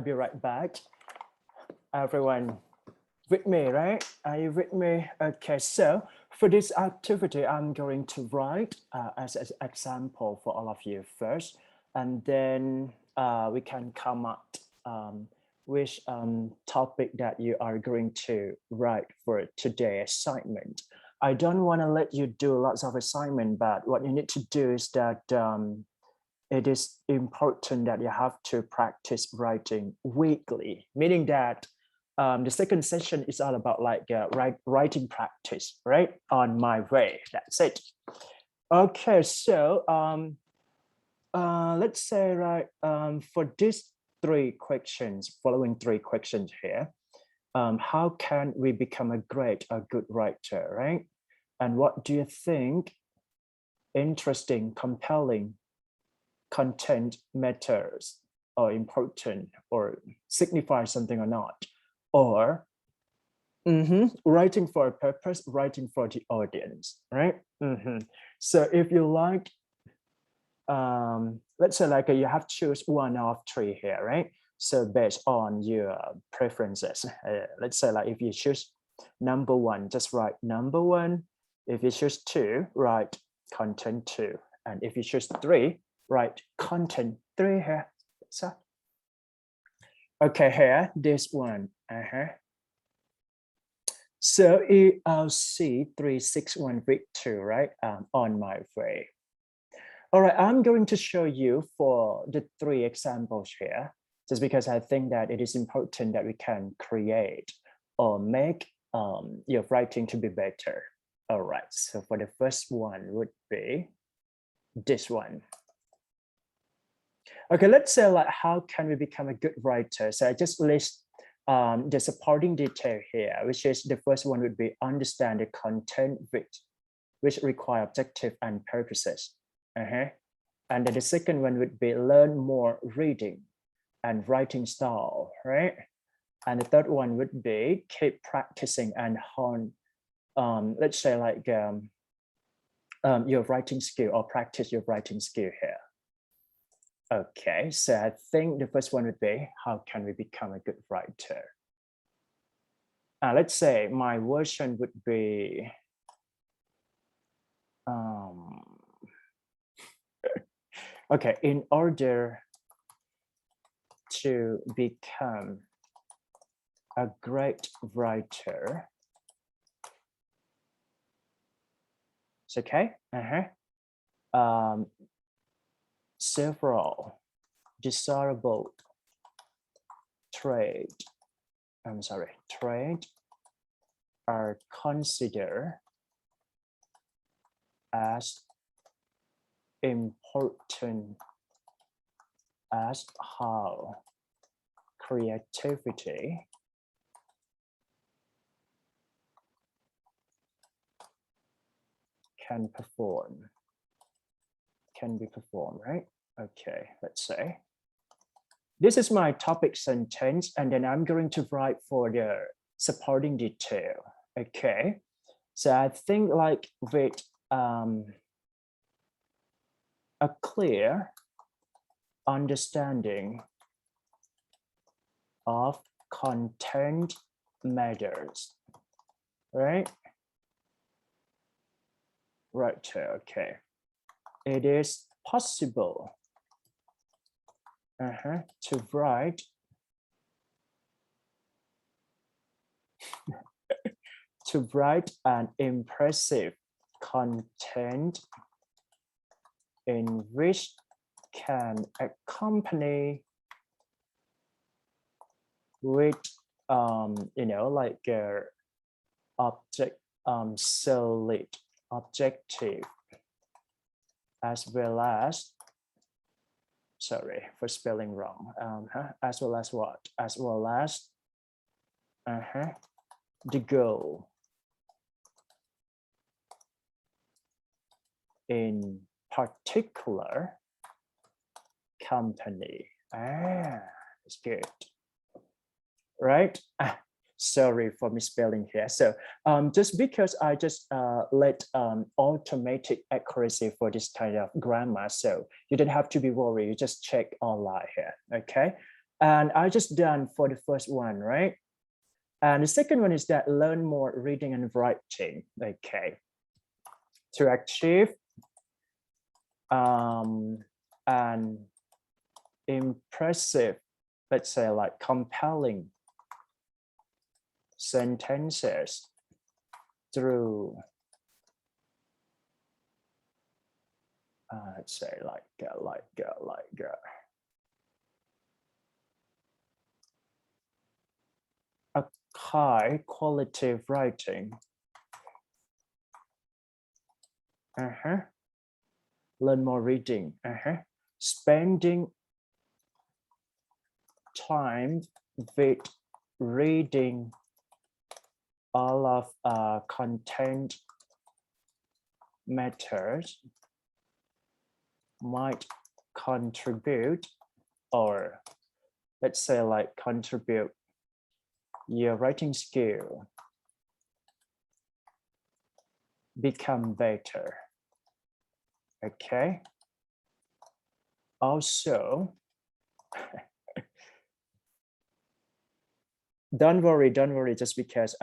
be right back. Everyone with me, right? Are you with me? Okay, so for this activity, I'm going to write as an example for all of you first, and then we can come up which topic that you are going to write for today's assignment. I don't want to let you do lots of assignment, but what you need to do is that it is important that you have to practice writing weekly, meaning that the second session is all about like writing practice, right? On my way, that's it. Okay, so let's say, right, for these following three questions here, how can we become a good writer, right? And what do you think interesting, compelling content matters or important or signify something or not? Or writing for a purpose, writing for the audience, right? So if you like, let's say like you have to choose one of three here, right? So based on your preferences, let's say like if you choose number one, just write number one. If you choose two, write content two. And if you choose three, write content three here. So, okay, here, this one. So ELC 361 week 2, right? On my way. All right, I'm going to show you for the three examples here, just because I think that it is important that we can create or make your writing to be better. All right, so for the first one would be this one. Okay, let's say like how can we become a good writer? So I just list the supporting detail here, which is the first one would be understand the content which require objective and purposes. And then the second one would be learn more reading and writing style, right? And the third one would be keep practicing and hone, let's say like your writing skill or practice your writing skill here. Okay, so I think the first one would be how can we become a good writer? Let's say my version would be okay, in order to become a great writer, it's okay. Several desirable traits are considered as important as how creativity can be performed, right? Okay, let's say this is my topic sentence, and then I'm going to write for the supporting detail. Okay, so I think like with a clear understanding of content matters, right? Right, okay. It is possible to write an impressive content in which can accompany with like solid objective, as well as, sorry for spelling wrong, as well as what? As well as the goal in particular company. It's good, right? Sorry for misspelling here. So just because I just let automatic accuracy for this kind of grammar, so you don't have to be worried. You just check online here, okay? And I just done for the first one, right? And the second one is that learn more reading and writing, okay? To achieve an impressive, let's say like compelling sentences through, let's say like a high quality writing. Learn more reading. Spending time with reading all of content matters might contribute, or let's say like contribute your writing skill become better. Okay. Also, don't worry, just because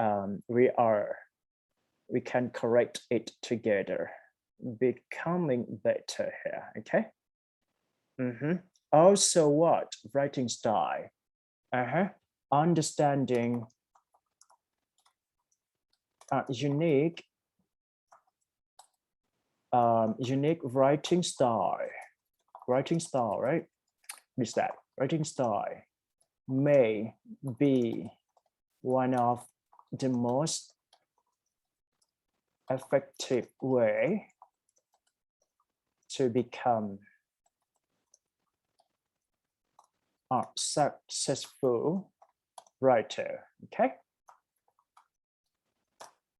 we can correct it together. Becoming better here, okay? Also what? Writing style. Understanding unique writing style. Writing style, right? What is that? Writing style may be one of the most effective way to become a successful writer, okay?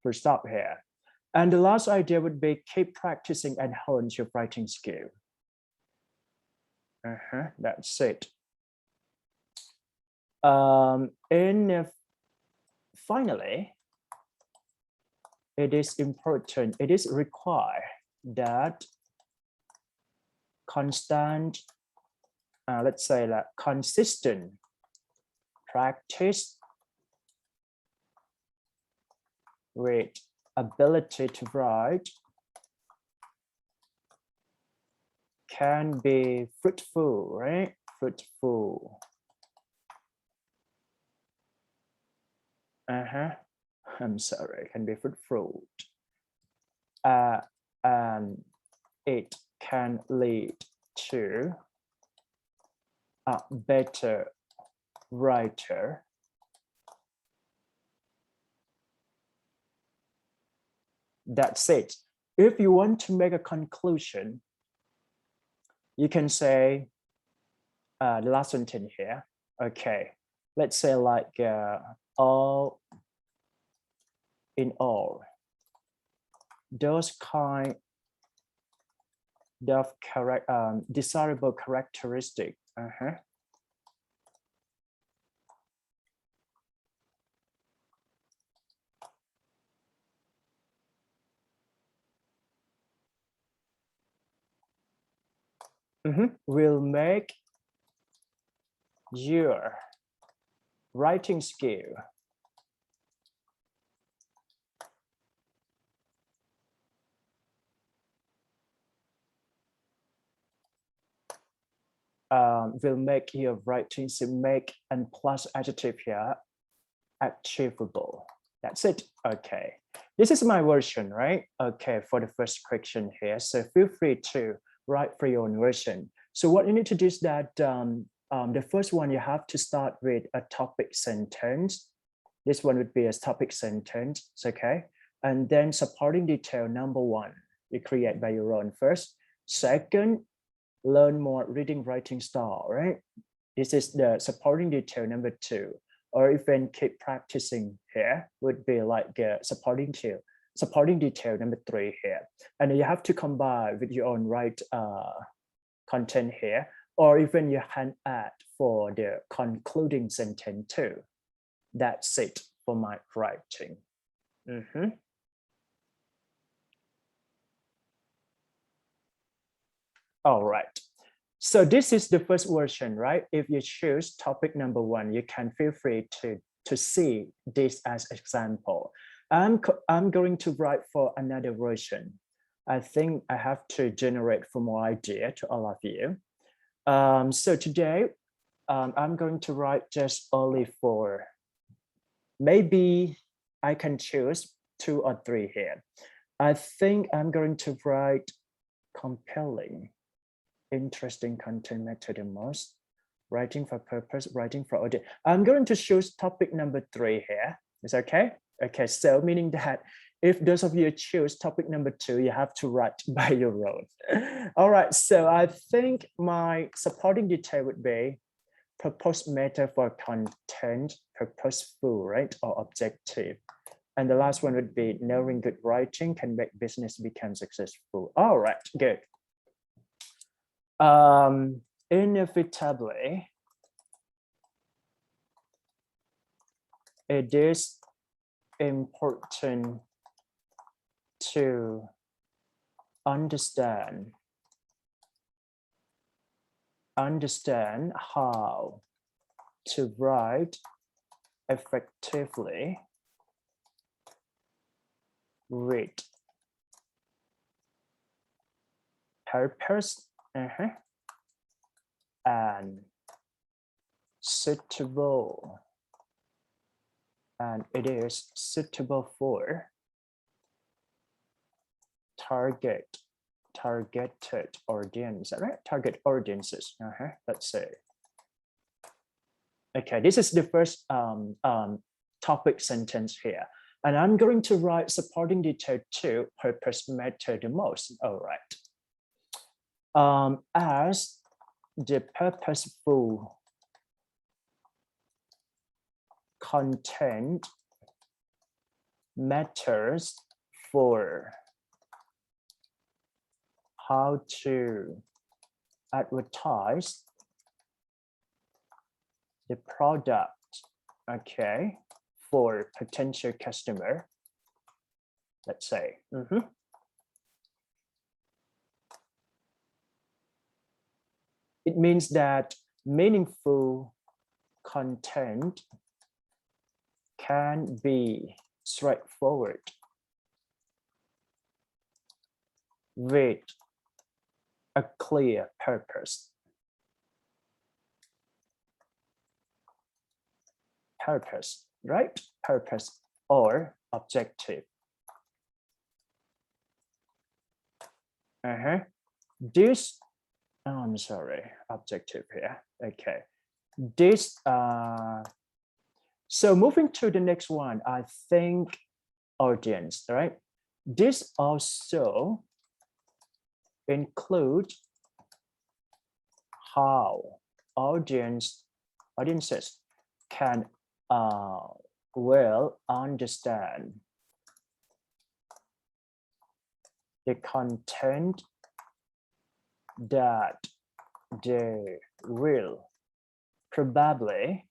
We'll stop here. And the last idea would be keep practicing and hone your writing skill. That's it. And finally, it is important, it is required that constant, let's say that consistent practice with ability to write can be fruitful, right? Fruitful. I'm sorry, can be fruitful. And it can lead to a better writer. That's it. If you want to make a conclusion, you can say the last sentence here. Okay, let's say like all in all, those kind of desirable characteristic. Will make your writing skill will make your writing skill, make and plus adjective here, achievable. That's it. Okay, this is my version, right? Okay, for the first question here, so feel free to write for your own version. So what you need to do is that the first one, you have to start with a topic sentence. This one would be a topic sentence, okay? And then supporting detail number one, you create by your own first. Second, learn more reading writing style, right? This is the supporting detail number two. Or even keep practicing here would be like supporting detail number three here. And you have to combine with your own content here, or even you can add for the concluding sentence too. That's it for my writing. All right. So this is the first version, right? If you choose topic number 1, you can feel free to see this as example. I'm going to write for another version. I think I have to generate for more idea to all of you. So today, I'm going to write just only for, maybe I can choose 2 or 3 here. I think I'm going to write compelling, interesting content matter the most. Writing for purpose, writing for audience. I'm going to choose topic number 3 here. Is that okay? Okay, so meaning that if those of you choose topic number 2, you have to write by your own. All right, so I think my supporting detail would be purpose matter for content, purposeful, right, or objective. And the last one would be knowing good writing can make business become successful. All right, good. Inevitably, it is important to understand how to write effectively with purpose and suitable, and it is suitable for targeted audience, right? Target audiences. Let's say. Okay, this is the first topic sentence here. And I'm going to write supporting detail 2, purpose matter the most. All right. As the purposeful content matters for how to advertise the product, okay, for potential customer, let's say. It means that meaningful content can be straightforward with a clear purpose. Purpose, right? Purpose or objective. This, oh, I'm sorry, objective here. Okay. This, so moving to the next one, I think audience, right? This also includes how audiences can well understand the content that they will probably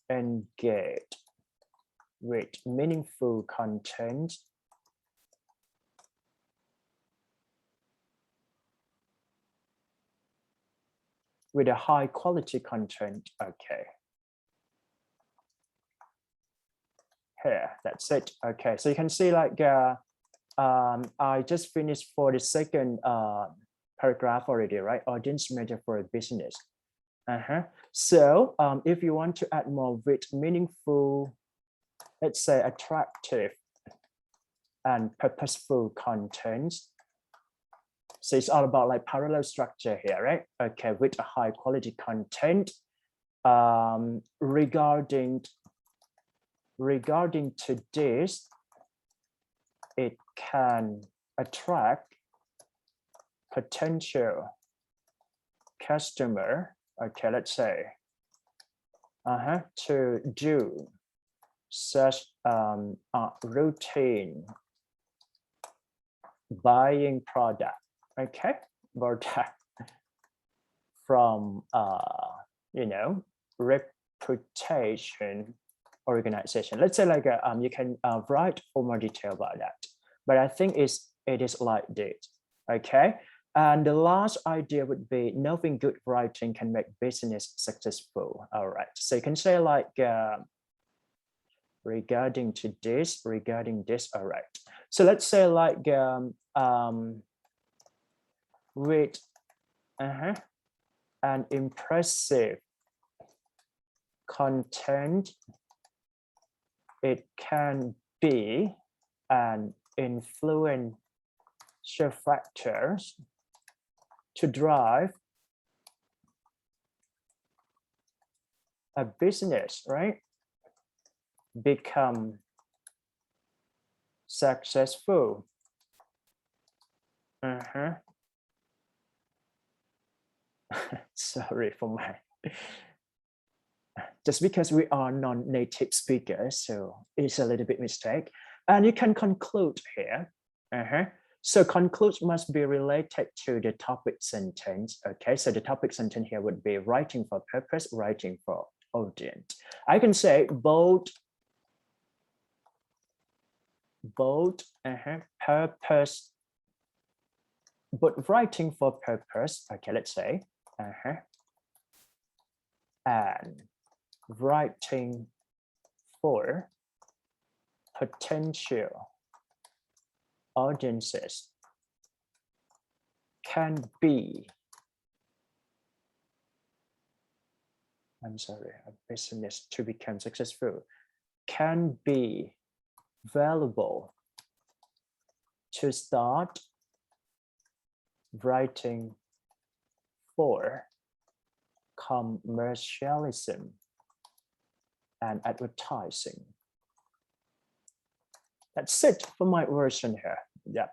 engage with meaningful content with a high quality content. Okay. Here, that's it. Okay, so you can see like I just finished for the second paragraph already, right? Audience matter for a business. So if you want to add more with meaningful, let's say attractive and purposeful content. So it's all about like parallel structure here, right? Okay, with a high quality content regarding to this, it can attract potential customer, okay, let's say, to do such routine buying product, okay, product from, you know, transportation organization. Let's say like you can write for more detail about that, but I think it is like this. Okay, and the last idea would be knowing good writing can make business successful. All right, so you can say like regarding this. All right, so let's say like with an impressive content, it can be an influential factors to drive a business, right? Become successful. Sorry for my just because we are non-native speakers, so it's a little bit mistake. And you can conclude here. So conclude must be related to the topic sentence. Okay, so the topic sentence here would be writing for purpose, writing for audience. I can say both purpose, but writing for purpose. Okay, let's say and writing for potential audiences can be, a business to become successful can be valuable to start writing for commercialism and advertising. That's it for my version here. Yeah.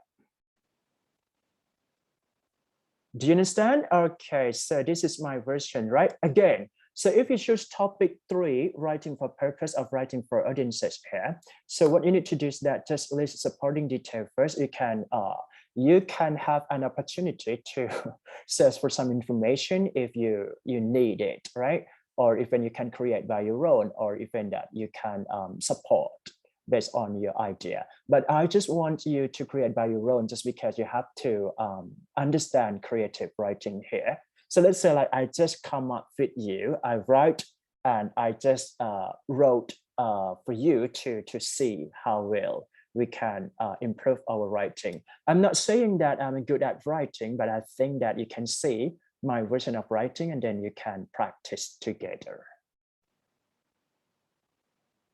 Do you understand? Okay, so this is my version, right? Again, so if you choose topic 3, writing for purpose of writing for audiences here, so what you need to do is that just list supporting detail first. You can have an opportunity to search for some information if you need it, right? Or even you can create by your own, or even that you can support based on your idea. But I just want you to create by your own, just because you have to understand creative writing here. So let's say like I just come up with you, I write and I just wrote for you to see how well we can improve our writing. I'm not saying that I'm good at writing, but I think that you can see my version of writing and then you can practice together.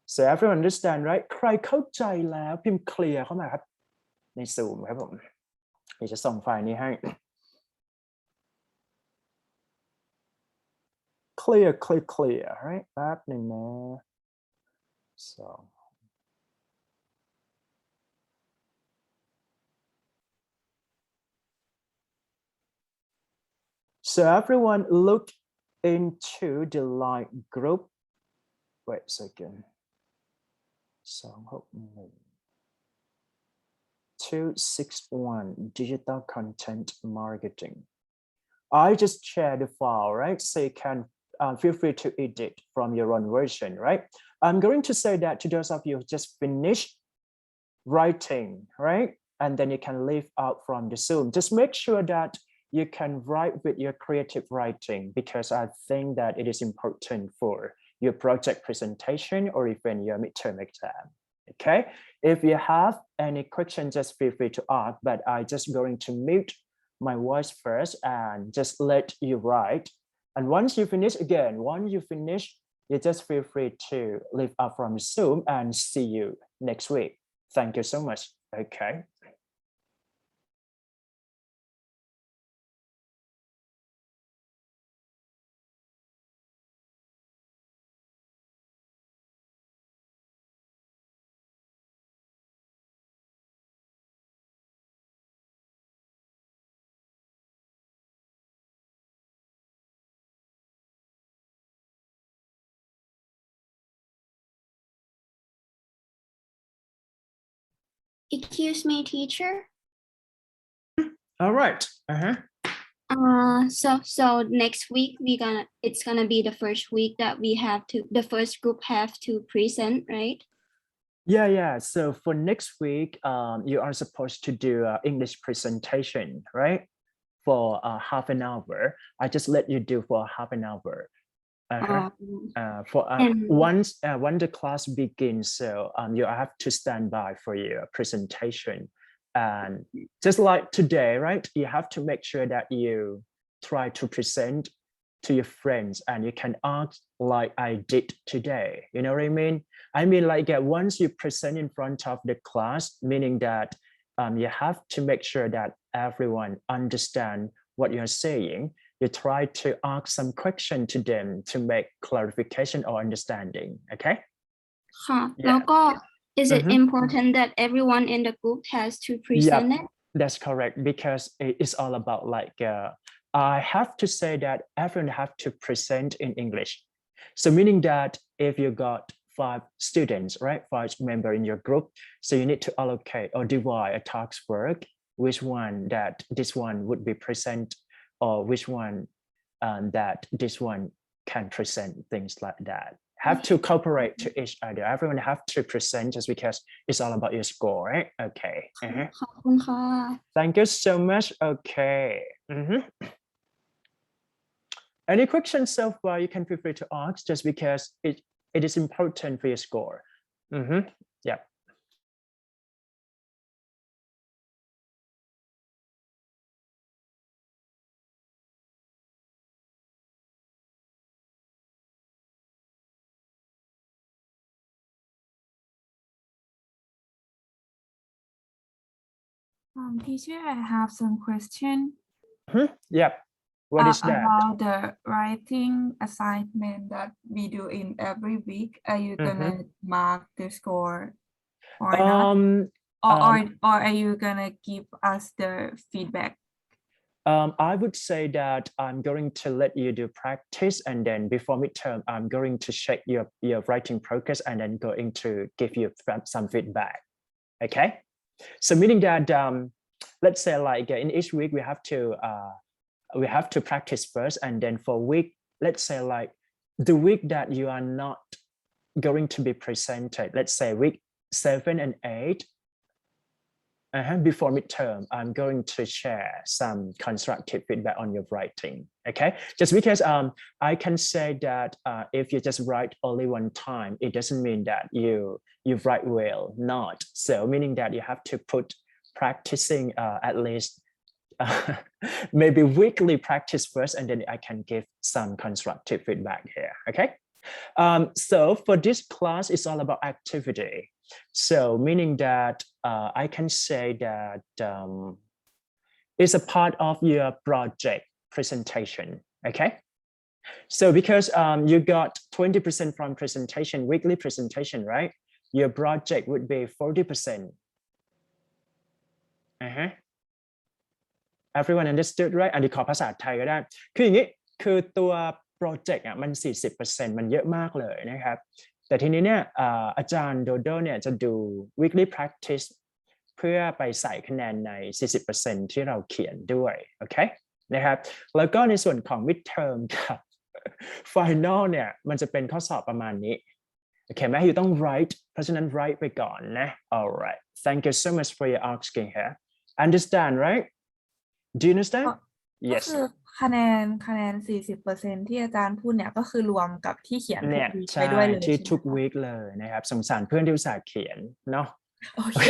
So everyone understand, right? ใครเข้าใจแล้วพิมพ์เคลียร์เข้ามาครับใน Zoom ครับผมเดี๋ยวจะส่งไฟล์นี้ให้ clear right แป๊บหนึ่งนะ So everyone look into the line group. Wait a second. 261 digital content marketing. I just shared the file, right? So you can feel free to edit from your own version, right? I'm going to say that to those of you who just finished writing, right? And then you can leave out from the Zoom. Just make sure that you can write with your creative writing, because I think that it is important for your project presentation or even your midterm exam. Okay, if you have any questions, just feel free to ask, but I just going to mute my voice first and just let you write. And once you finish, you just feel free to leave out from Zoom and see you next week. Thank you so much. Okay. Excuse me, teacher. All right. So next week it's gonna be the first week that the first group have to present, right? Yeah. So for next week, you are supposed to do an English presentation, right? For half an hour. I just let you do for half an hour. Once the class begins, so you have to stand by for your presentation. And just like today, right? You have to make sure that you try to present to your friends and you can ask like I did today. You know what I mean? I mean, like once you present in front of the class, meaning that you have to make sure that everyone understand what you're saying. You try to ask some question to them to make clarification or understanding. Okay? Is it important that everyone in the group has to present it? That's correct, because it's all about like, I have to say that everyone have to present in English. So meaning that if you got 5 students, right, 5 members in your group, so you need to allocate or divide a task work, which one that this one would be present or which one that this one can present, things like that. Have to cooperate to each other. Everyone have to present just because it's all about your score, right? Okay. Thank you so much. Okay. Any questions so far? You can feel free to ask just because it is important for your score. Yeah. Teacher, I have some question. Yeah. What is that? About the writing assignment that we do in every week. Are you gonna mark the score or not? Or are you gonna give us the feedback? I would say that I'm going to let you do practice, and then before midterm, I'm going to check your writing progress and then going to give you some feedback. Okay? So meaning that let's say like in each week we have to practice first, and then for week, let's say like the week that you are not going to be presented, let's say week 7 and 8, before midterm, I'm going to share some constructive feedback on your writing. Okay, just because I can say that if you just write only one time, it doesn't mean that you write well. Not so, meaning that you have to put practicing at least maybe weekly practice first, and then I can give some constructive feedback here. Okay. So for this class, it's all about activity. So meaning that I can say that it's a part of your project presentation. Okay. So because you got 20% from presentation, weekly presentation, right? Your project would be 40%. Everyone understood, right? อันนี้ขอภาษาไทยก็ได้คืออย่างนี้คือตัวโปรเจกต์มัน 40% มันเยอะมากเลยนะครับแต่ทีนี้เนี่ยอาจารย์โดโดเนี่ยจะดู weekly practice เพื่อไปใส่คะแนนใน 40% ที่เราเขียนด้วยโอเคนะครับแล้วก็ในส่วนของ midterm กับ final เนี่ยมันจะเป็นข้อสอบประมาณนี้โอเคไหมอยู่ต้อง write เพราะฉะนั้น write ไปก่อนนะ alright thank you so much for your asking here understand right do you understand yes คือคะแนน 40% ที่อาจารย์พูดเนี่ยก็คือรวมกับที่เขียนทุกวีคไปด้วยเลยที่ทุกวีคเลยนะครับสงสารเพื่อนที่อุตส่าห์เขียนเนาะ โอเค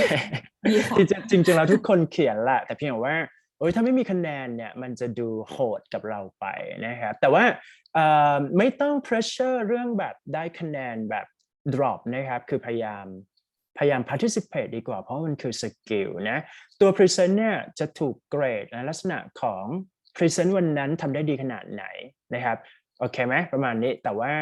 ดีค่ะจริงๆแล้วทุกคนเขียนแหละแต่เพียงแต่ว่าถ้าไม่มีคะแนนเนี่ยมันจะดูโหดกับเราไปนะครับแต่ว่าไม่ต้อง pressure เรื่องแบบได้คะแนนแบบ drop นะครับคือพยายาม participate ดีกว่าเพราะมันคือสกิลนะตัว present เนี่ยจะถูกเกรดในลักษณะของ present วันนั้นทำได้ดีขนาดไหนนะครับโอเคไหมประมาณนี้แต่ว่า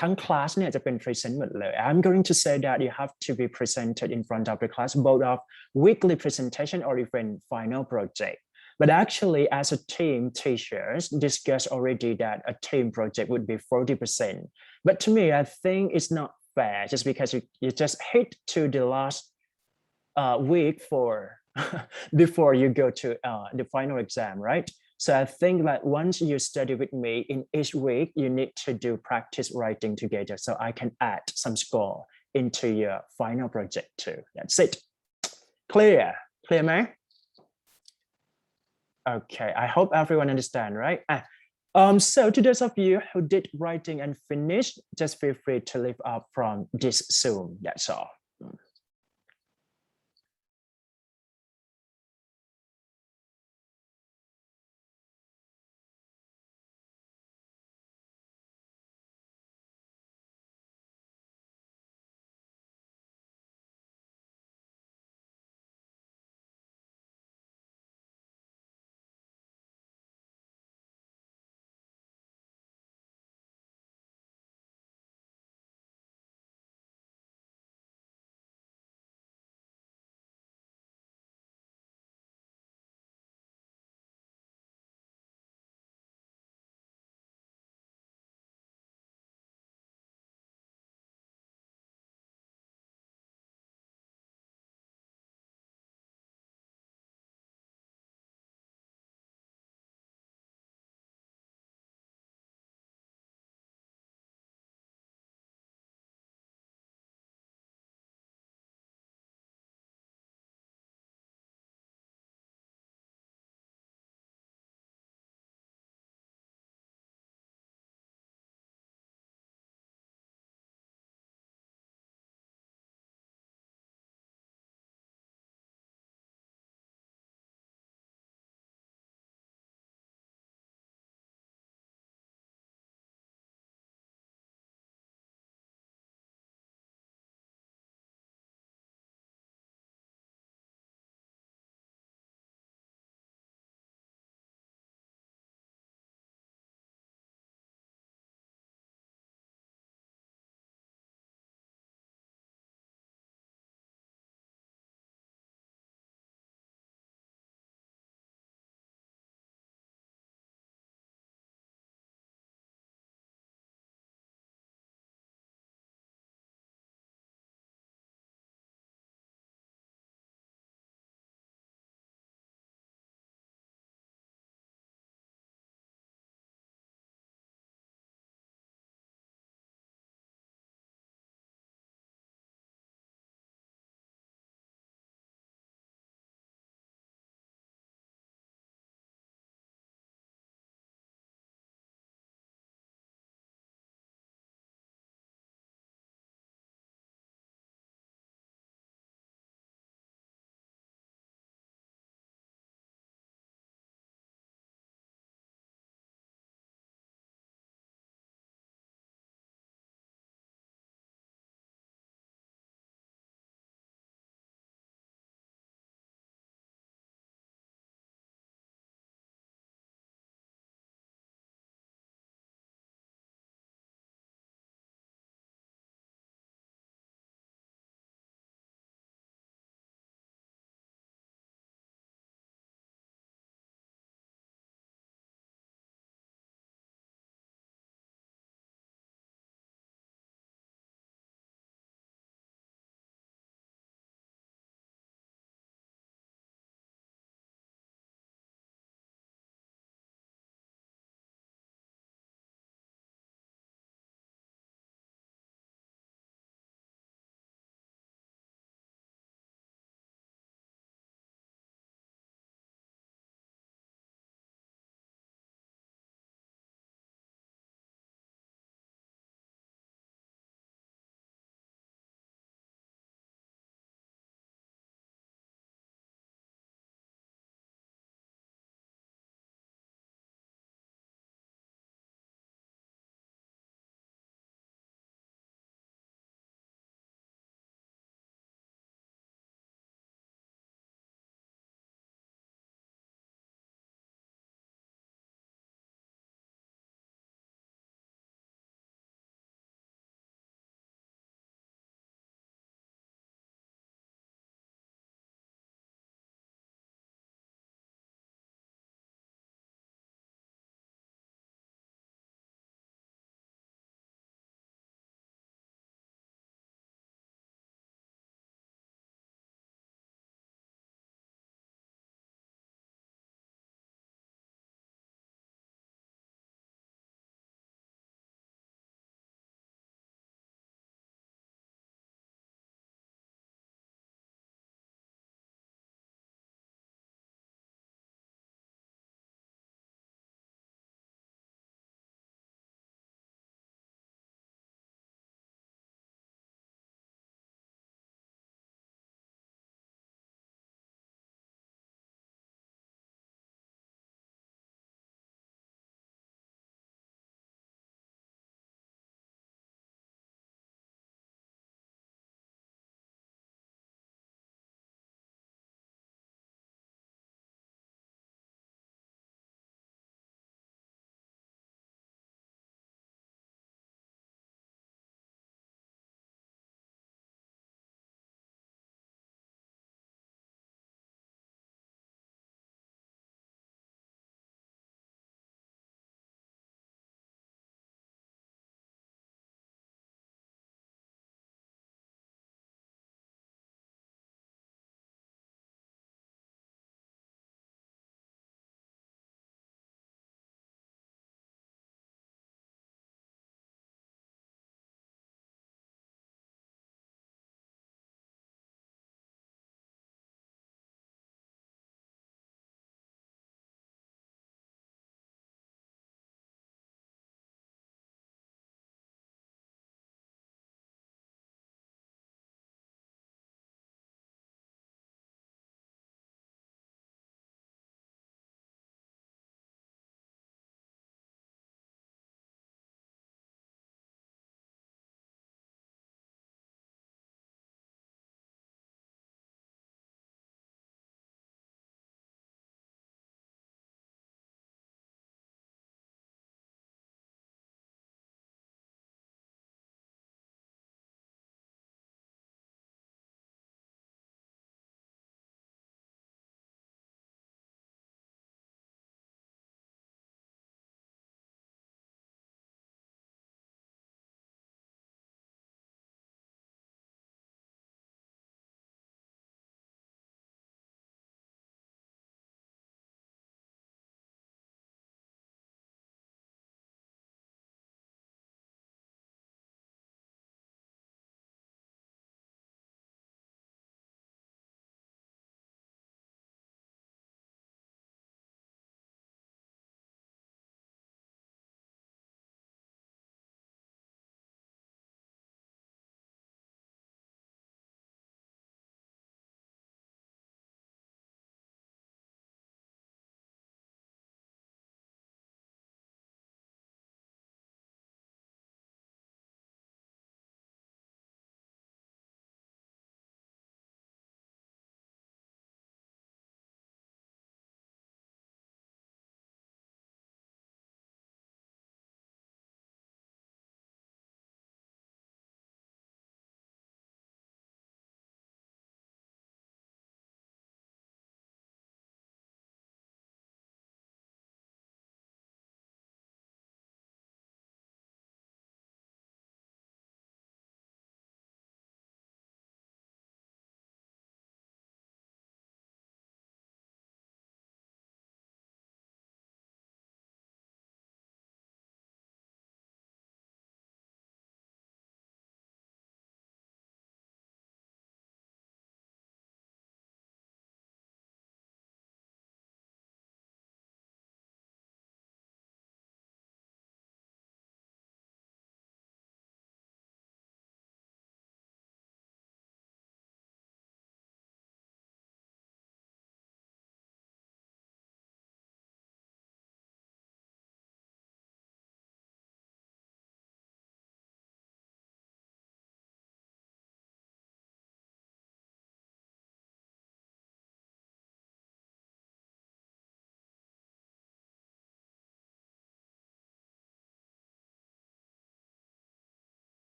ทั้งคลาสเนี่ยจะเป็น present หมดเลย I'm going to say that you have to be presented in front of the class both of weekly presentation or even final project but actually as a team teachers discussed already that a team project would be 40% but to me I think it's not fair just because you just hit to the last week for before you go to the final exam, right? So I think that once you study with me in each week, you need to do practice writing together so I can add some score into your final project too. That's it. Clear? Clear, man? Okay, I hope everyone understand, right? So to those of you who did writing and finished, just feel free to leave up from this Zoom. That's all.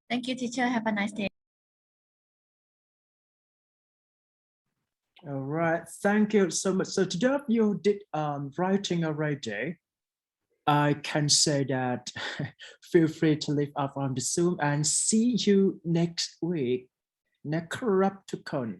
Thank you, teacher. Have a nice day. All right, thank you so much. So today you did writing already. I can say that feel free to leave up on the Zoom and see you next week. นะครับทุกคน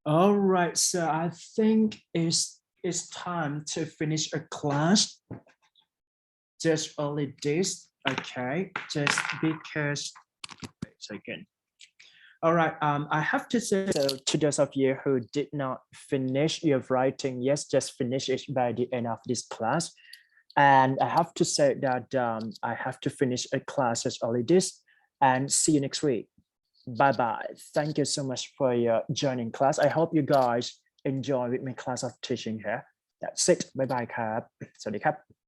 All right, so I think it's time to finish a class. Just only this, okay? Just because, wait a second. All right, I have to say, so to those of you who did not finish your writing, yes, just finish it by the end of this class. And I have to say that I have to finish a class as only this, and see you next week. Bye-bye. Thank you so much for your joining class. I hope you guys enjoy with my class of teaching here. That's it. Bye-bye ครับ สวัสดีครับ